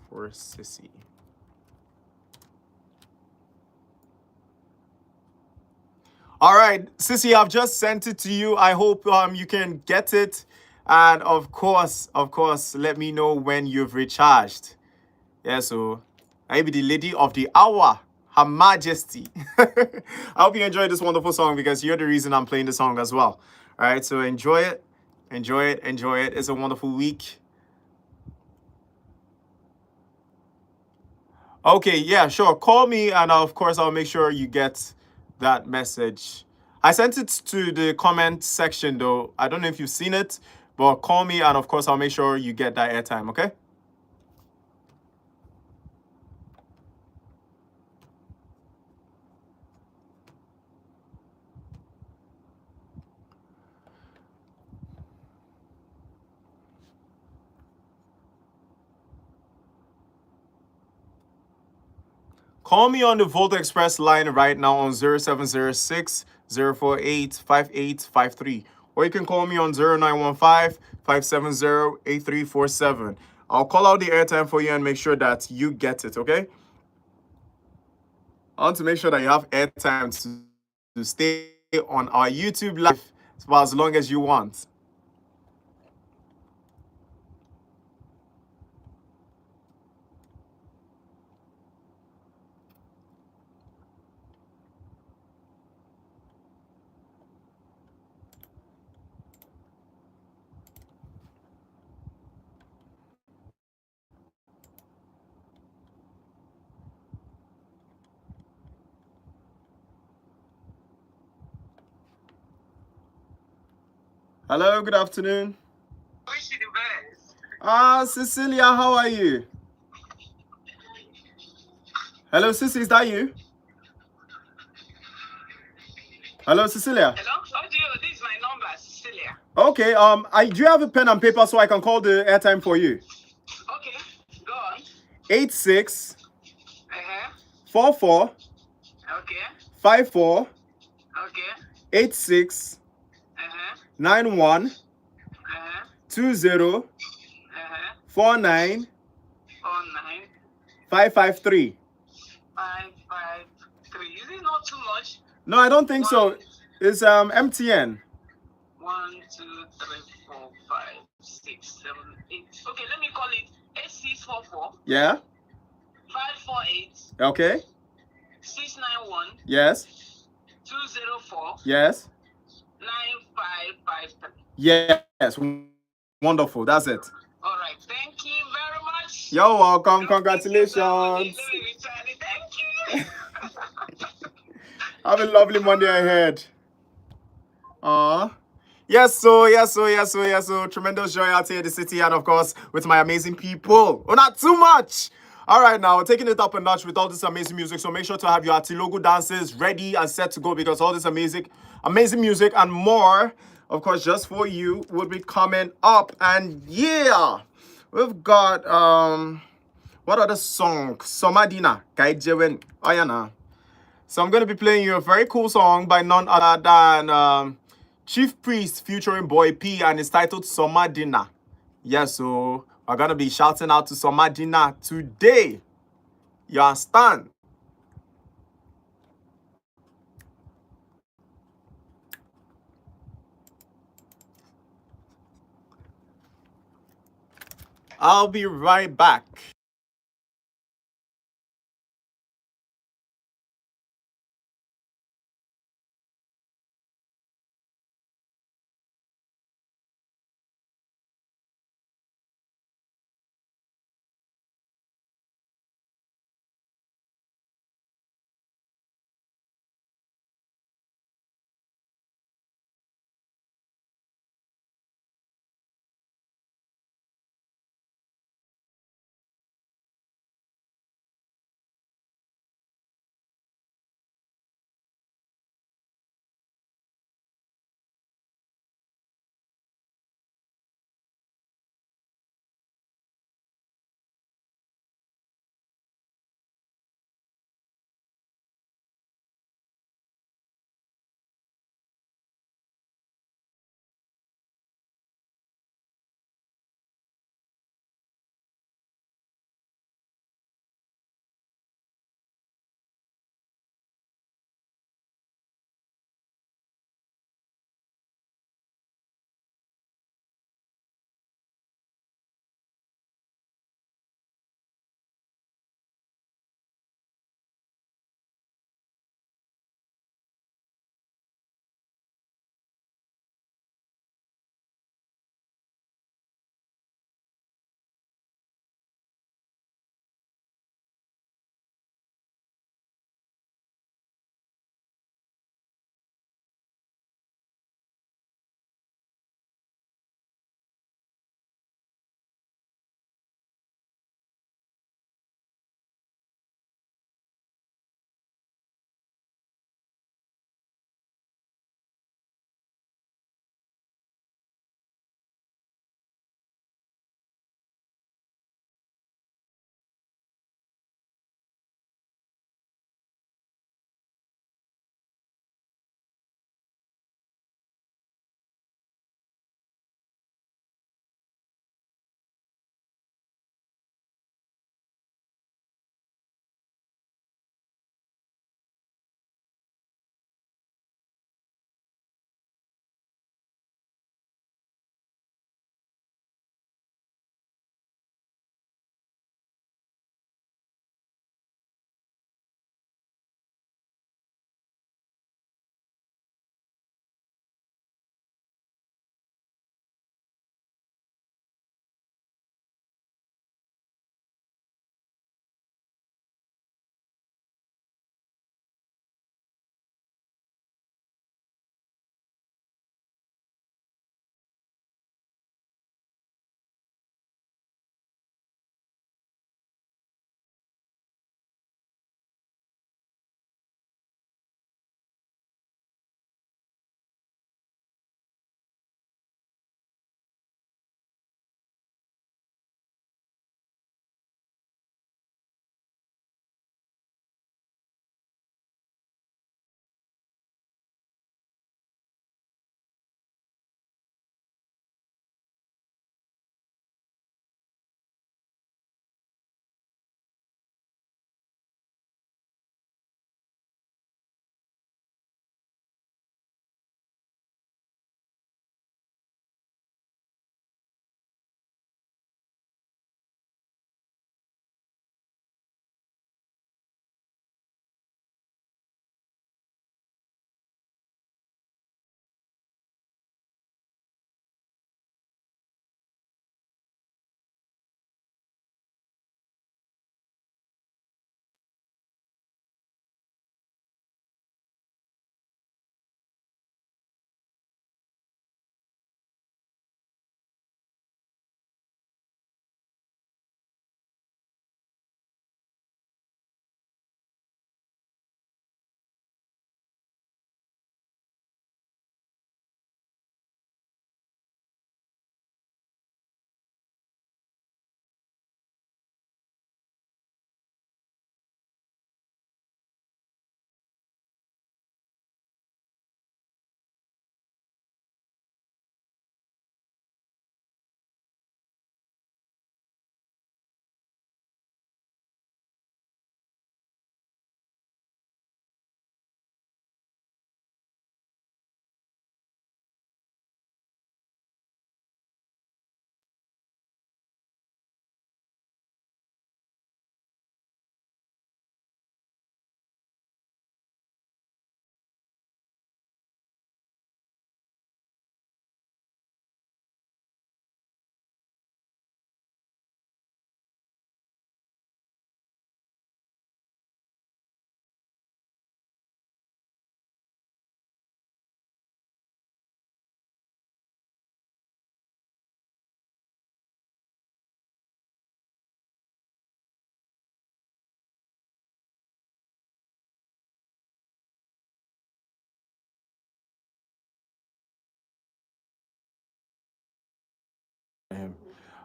for Sissy. All right, Sissy, I've just sent it to you. I hope you can get it. And of course, let me know when you've recharged. Yeah, so I be the lady of the hour, Her Majesty. I hope you enjoyed this wonderful song because you're the reason I'm playing the song as well. All right, so enjoy it. Enjoy it. It's a wonderful week. Okay, yeah, sure. Call me and of course I'll make sure you get that message. I sent it to the comment section though. I don't know if you've seen it, but call me and of course I'll make sure you get that airtime, okay? Call me on the Volt Express line right now on 0706 048 5853. Or you can call me on 0915 570 8347. I'll call out the airtime for you and make sure that you get it, okay? I want to make sure that you have airtime to stay on our YouTube live for as long as you want. Hello, good afternoon. Wish you the best. Cecilia, how are you? Hello, Sissy, is that you? Hello, Cecilia. Hello? Oh, this is my number, Cecilia. Okay, do you have a pen and paper so I can call the airtime for you? Okay, go on. 86 Uh-huh. 44 Okay. 54 Okay. 86 Uh-huh. 91 Uh-huh. 20 Uh-huh. 49 49 553. 553. Is it not too much? No, I don't think so. It's MTN. 1, 2, 3, 4, 5, 6, 7, 8. Okay, let me call it 8644 Yeah? 548 Okay. 691 Yes. 204 Yes. 9553. Yes. Wonderful. That's it. All right, thank you very much. You're welcome. Don't think Congratulations. about it. Let me return it. Thank you. Have a lovely Monday ahead. Yes, so tremendous joy out here in the city, and of course with my amazing people. Oh, not too much. All right, now taking it up a notch with all this amazing music. So make sure to have your Atilogo dances ready and set to go, because all this amazing music and more, of course, just for you, will be coming up. And yeah, we've got what other song? Somadina, Kaijewen, Ayana. So I'm going to be playing you a very cool song by none other than Chief Priest featuring Boy P, and it's titled Somadina. Yes, so we're going to be shouting out to Somadina today. You understand? I'll be right back.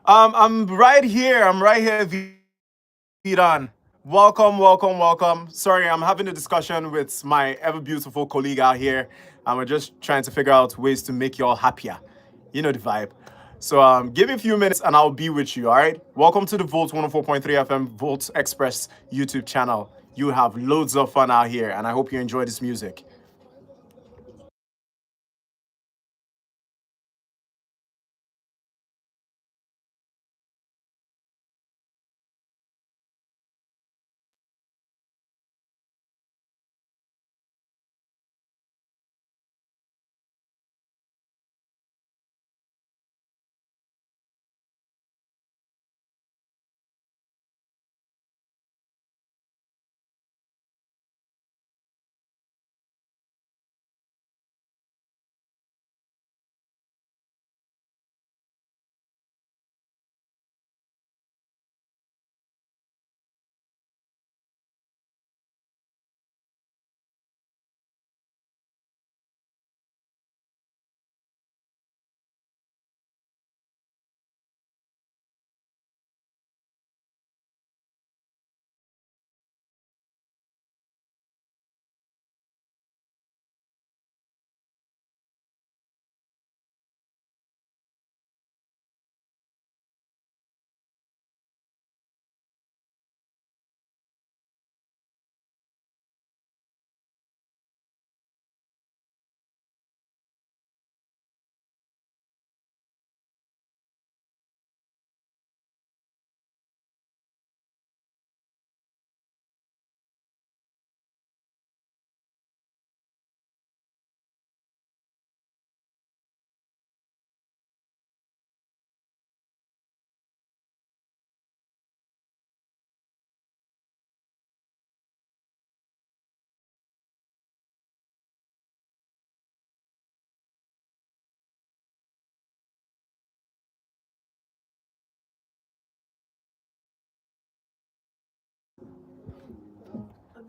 I'm right here. I'm right here, Vidan. Welcome, welcome, welcome. Sorry, I'm having a discussion with my ever beautiful colleague out here, and we're just trying to figure out ways to make you all happier. You know the vibe. So give me a few minutes and I'll be with you, all right? Welcome to the Volt 104.3 FM Volt Express YouTube channel. You have loads of fun out here, and I hope you enjoy this music.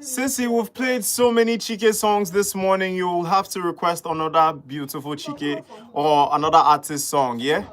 Sissy, we've played so many Chike songs this morning. You'll have to request another beautiful Chike or another artist song, yeah?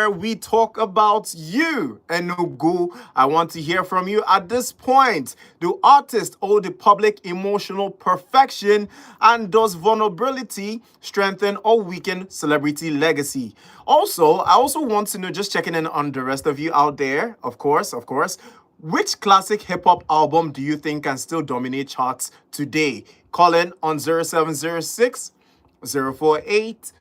we talk about you. Enugu, I want to hear from you at this point. Do artists owe the public emotional perfection? And does vulnerability strengthen or weaken celebrity legacy? Also, I also want to know, just checking in on the rest of you out there, of course, which classic hip hop album do you think can still dominate charts today? Call in on 0706 048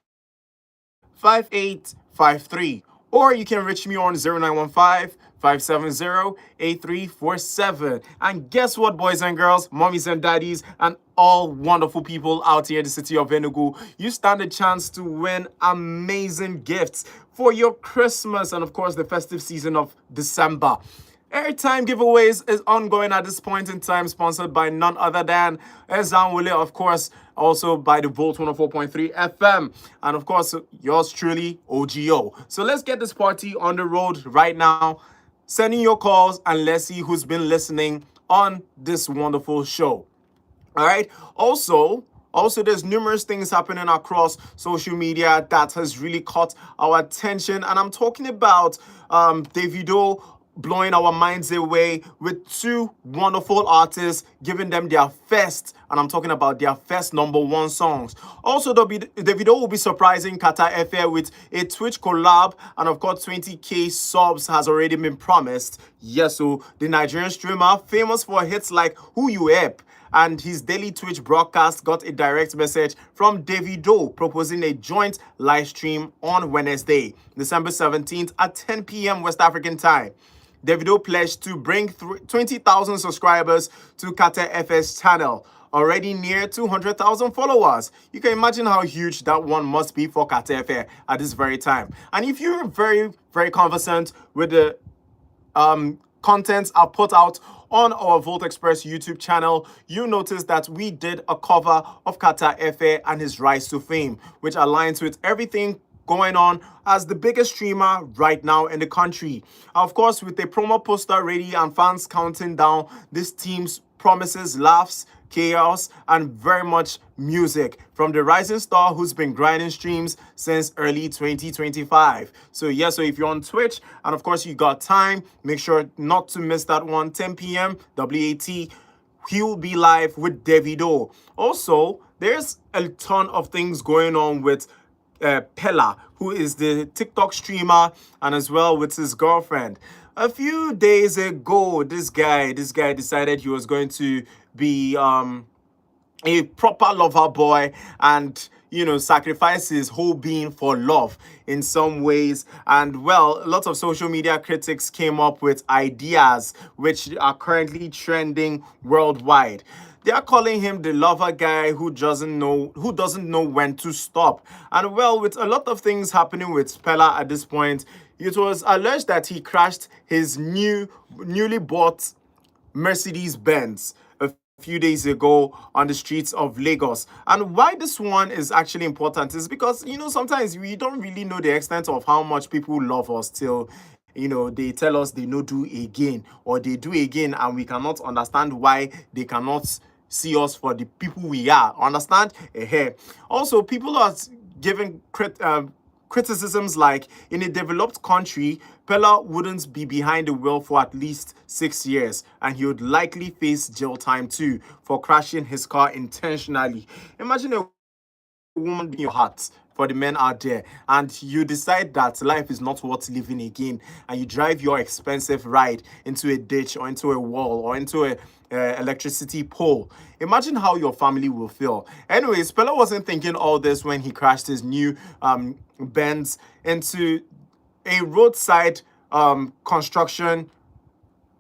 5853. Or you can reach me on 0915 570 8347. And guess what, boys and girls, mommies and daddies, and all wonderful people out here in the city of Enugu, you stand a chance to win amazing gifts for your Christmas and, of course, the festive season of December. Airtime giveaways is ongoing at this point in time, sponsored by none other than Ezanwule, of course, also by the Volt 104.3 FM, and of course, yours truly, OGO. So let's get this party on the road right now. Send in your calls and let's see who's been listening on this wonderful show. All right. Also, there's numerous things happening across social media that has really caught our attention, and I'm talking about Davido blowing our minds away with two wonderful artists, giving them their first, and I'm talking about their first #1 songs. Also, Davido will be surprising Kata Efe with a Twitch collab, and of course, 20k subs has already been promised. Yes, so the Nigerian streamer, famous for hits like Who You Ep, and his daily Twitch broadcast got a direct message from Davido proposing a joint live stream on Wednesday, December 17th at 10 p.m. West African time. Davido pledged to bring 20,000 subscribers to Kata FS channel, already near 200,000 followers. You can imagine how huge that one must be for Kata FS at this very time. And if you're very, very conversant with the contents I put out on our Volt Express YouTube channel, you notice that we did a cover of Kata Efe and his rise to fame, which aligns with everything going on as the biggest streamer right now in the country. Of course, with a promo poster ready and fans counting down, this team's promises laughs, chaos, and very much music from the rising star who's been grinding streams since early 2025. So yeah, so if you're on Twitch and of course you got time, make sure not to miss that one, 10 p.m. WAT. He will be live with Davido. Also, there's a ton of things going on with Pella, who is the TikTok streamer, and as well with his girlfriend. A few days ago, this guy decided he was going to be a proper lover boy and, you know, sacrifice his whole being for love in some ways. And well, a lot of social media critics came up with ideas which are currently trending worldwide. They are calling him the lover guy who doesn't know when to stop. And well, with a lot of things happening with Pella at this point, it was alleged that he crashed his newly bought Mercedes-Benz a few days ago on the streets of Lagos. And why this one is actually important is because, you know, sometimes we don't really know the extent of how much people love us till, you know, they tell us they no do again, or they do again and we cannot understand why they cannot see us for the people we are. Understand? Also, people are giving criticisms like, in a developed country, Pella wouldn't be behind the wheel for at least 6 years, and he would likely face jail time too for crashing his car intentionally. Imagine a woman in your heart, for the men out there, and you decide that life is not worth living again, and you drive your expensive ride into a ditch or into a wall or into a electricity pole. Imagine how your family will feel. Anyways, Pella wasn't thinking all this when he crashed his new Benz into a roadside construction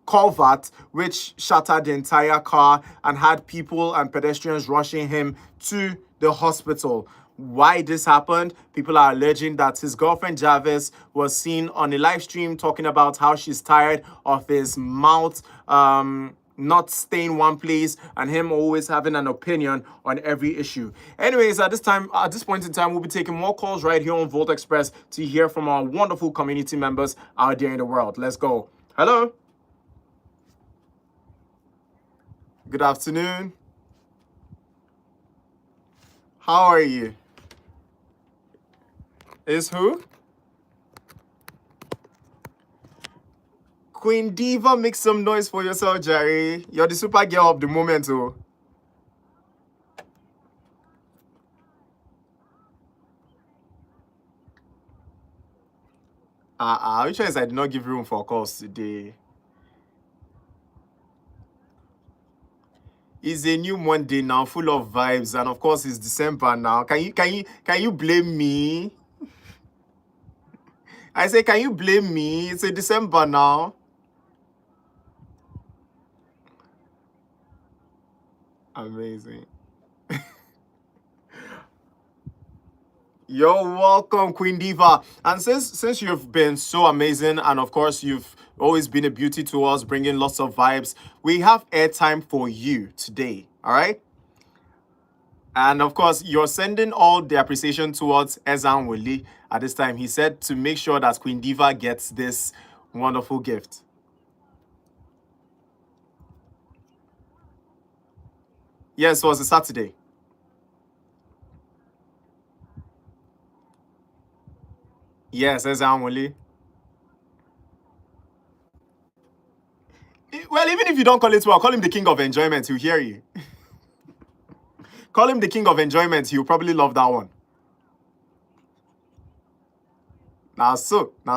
culvert, which shattered the entire car and had people and pedestrians rushing him to the hospital. Why this happened? People are alleging that his girlfriend Jarvis was seen on a live stream talking about how she's tired of his mouth not staying one place and him always having an opinion on every issue. Anyways, at this point in time, we'll be taking more calls right here on Volt Express to hear from our wonderful community members out there in the world. Let's go. Hello. Good afternoon. How are you? Is who? Queen Diva, make some noise for yourself, Jerry. You're the super girl of the moment, oh. Which one is I did not give room for calls today? It's a new Monday now, full of vibes, and of course it's December now. Can you blame me? I say, can you blame me? It's a December now. Amazing. You're welcome, Queen Diva. And since you've been so amazing, and of course you've always been a beauty to us, bringing lots of vibes, we have airtime for you today. All right. And of course, you're sending all the appreciation towards Ezan Woli at this time. He said to make sure that Queen Diva gets this wonderful gift. Yes, it was a Saturday. Yes, Ezan Woli. Well, even if you don't call it well, call him the king of enjoyment. He'll hear you. Call him the king of enjoyment. He'll probably love that one. Now so. And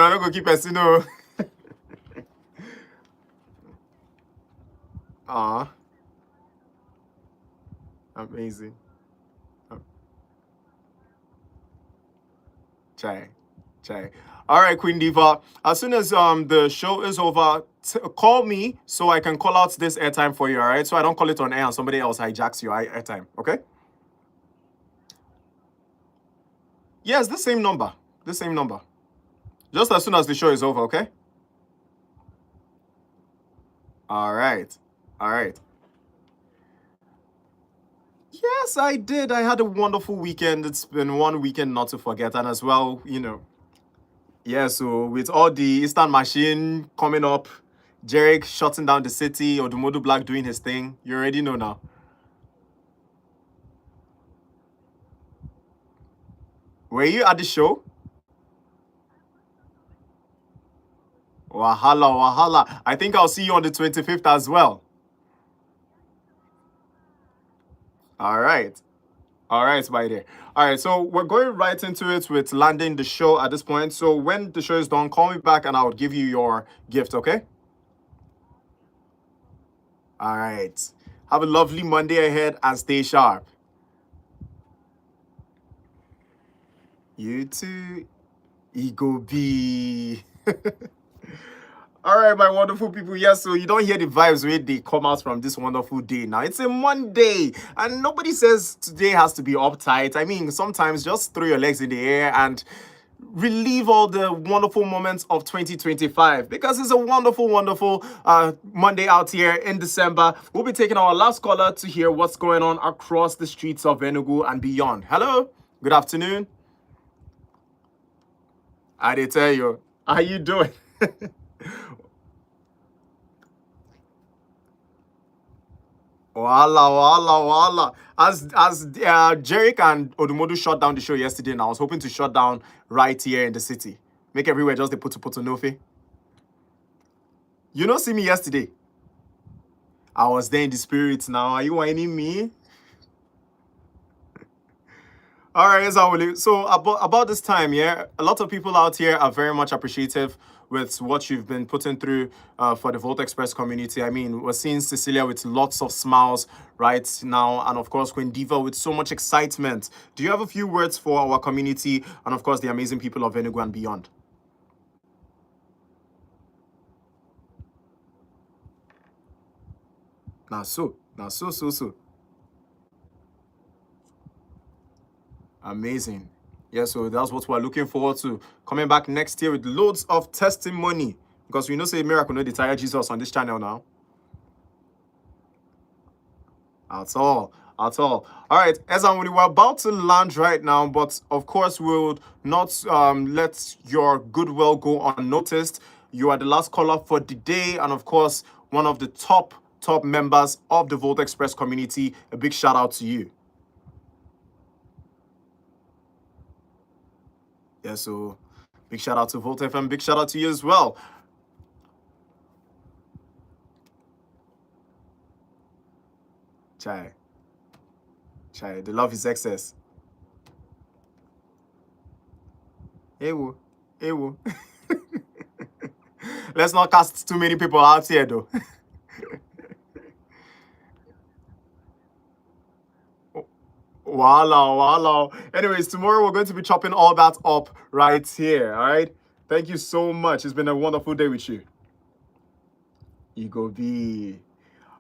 I'm not going to keep us, Ah, amazing. Chai. All right, Queen Diva. As soon as the show is over, call me so I can call out this airtime for you. All right, so I don't call it on air and somebody else hijacks your airtime. Okay? Yes, the same number. Just as soon as the show is over. Okay? All right. Yes, I did. I had a wonderful weekend. It's been one weekend not to forget, and as well, yeah, so with all the Eastern Machine coming up, Jerick shutting down the city, Odumodu Black doing his thing, you already know now. Were you at the show? Wahala. I think I'll see you on the 25th as well. All right, my dear. All right, so we're going right into it with landing the show at this point. So when the show is done, call me back and I'll give you your gift, okay? All right. Have a lovely Monday ahead and stay sharp. You too. Ego B. All right, my wonderful people. Yes, so you don't hear the vibes where they come out from this wonderful day. Now, it's a Monday, and nobody says today has to be uptight. I mean, sometimes just throw your legs in the air and relive all the wonderful moments of 2025, because it's a wonderful Monday out here in December. We'll be taking our last caller to hear what's going on across the streets of Enugu and beyond. Hello, good afternoon. I did tell you. How you doing? Wala. As Jerick and Odumodu shut down the show yesterday, and I was hoping to shut down right here in the city. Make everywhere just the putu nofe. You don't see me yesterday. I was there in the spirit now. Are you whining me? All right, so about this time, yeah, a lot of people out here are very much appreciative with what you've been putting through for the Volt Express community. I mean, we're seeing Cecilia with lots of smiles right now, and of course, Queen Diva with so much excitement. Do you have a few words for our community and, of course, the amazing people of Enugu and beyond? Now, so. Amazing. Yeah, so that's what we're looking forward to. Coming back next year with loads of testimony. Because we know say miracle no tire Jesus on this channel now. At all. All right, Ezan, we're about to launch right now, but of course we'll not let your goodwill go unnoticed. You are the last caller for the day, and of course, one of the top members of the Volt Express community. A big shout out to you. Yeah, so big shout out to Volt FM. Big shout out to you as well. Chai. The love is excess. Ewo. Let's not cast too many people out here, though. Wow. Anyways, tomorrow we're going to be chopping all that up right here, all right? Thank you so much. It's been a wonderful day with you. Ego B.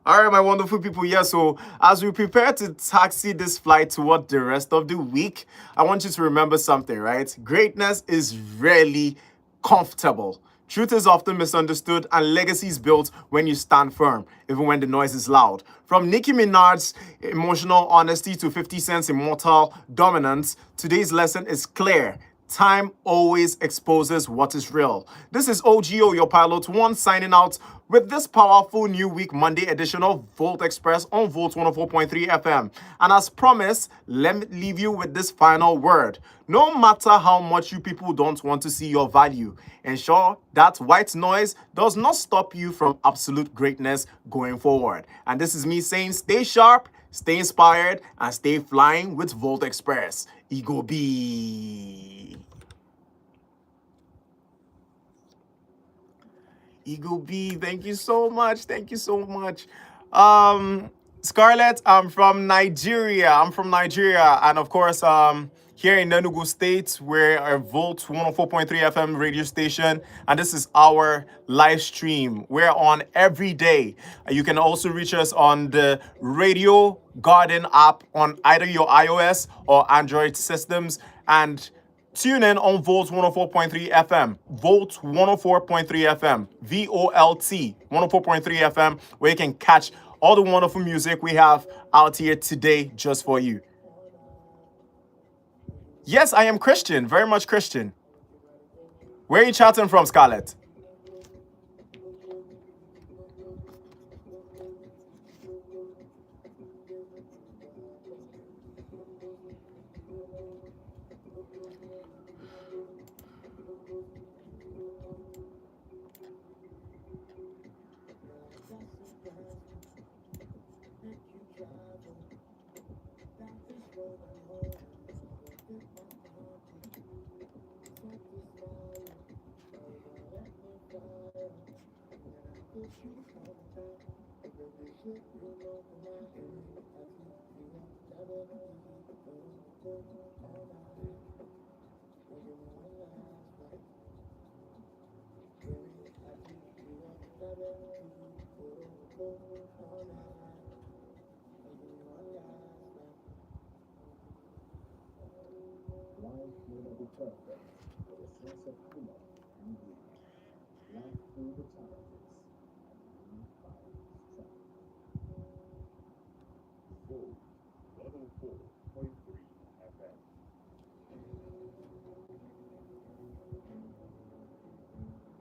All right, my wonderful people. Yeah, so as we prepare to taxi this flight toward the rest of the week, I want you to remember something, right? Greatness is rarely comfortable. Truth is often misunderstood, and legacy is built when you stand firm, even when the noise is loud. From Nicki Minaj's emotional honesty to 50 Cent's immortal dominance, today's lesson is clear. Time always exposes what is real. This is OGO, your Pilot One, signing out with this powerful new week Monday edition of Volt Express on Volt 104.3 FM. And as promised, let me leave you with this final word. No matter how much you people don't want to see your value, ensure that white noise does not stop you from absolute greatness going forward. And this is me saying stay sharp, stay inspired, and stay flying with Volt Express. Ego B. Eagle B, thank you so much. Scarlett, I'm from Nigeria. And of course, here in Enugu State, we're a Volt 104.3 FM radio station, and this is our live stream. We're on every day. You can also reach us on the Radio Garden app on either your iOS or Android systems, and tune in on Volt 104.3 FM. Volt 104.3 FM. VOLT 104.3 FM, where you can catch all the wonderful music we have out here today just for you. Yes, I am Christian. Very much Christian. Where are you chatting from, Scarlett? Life will be tough, but a sense of freedom and life through the time.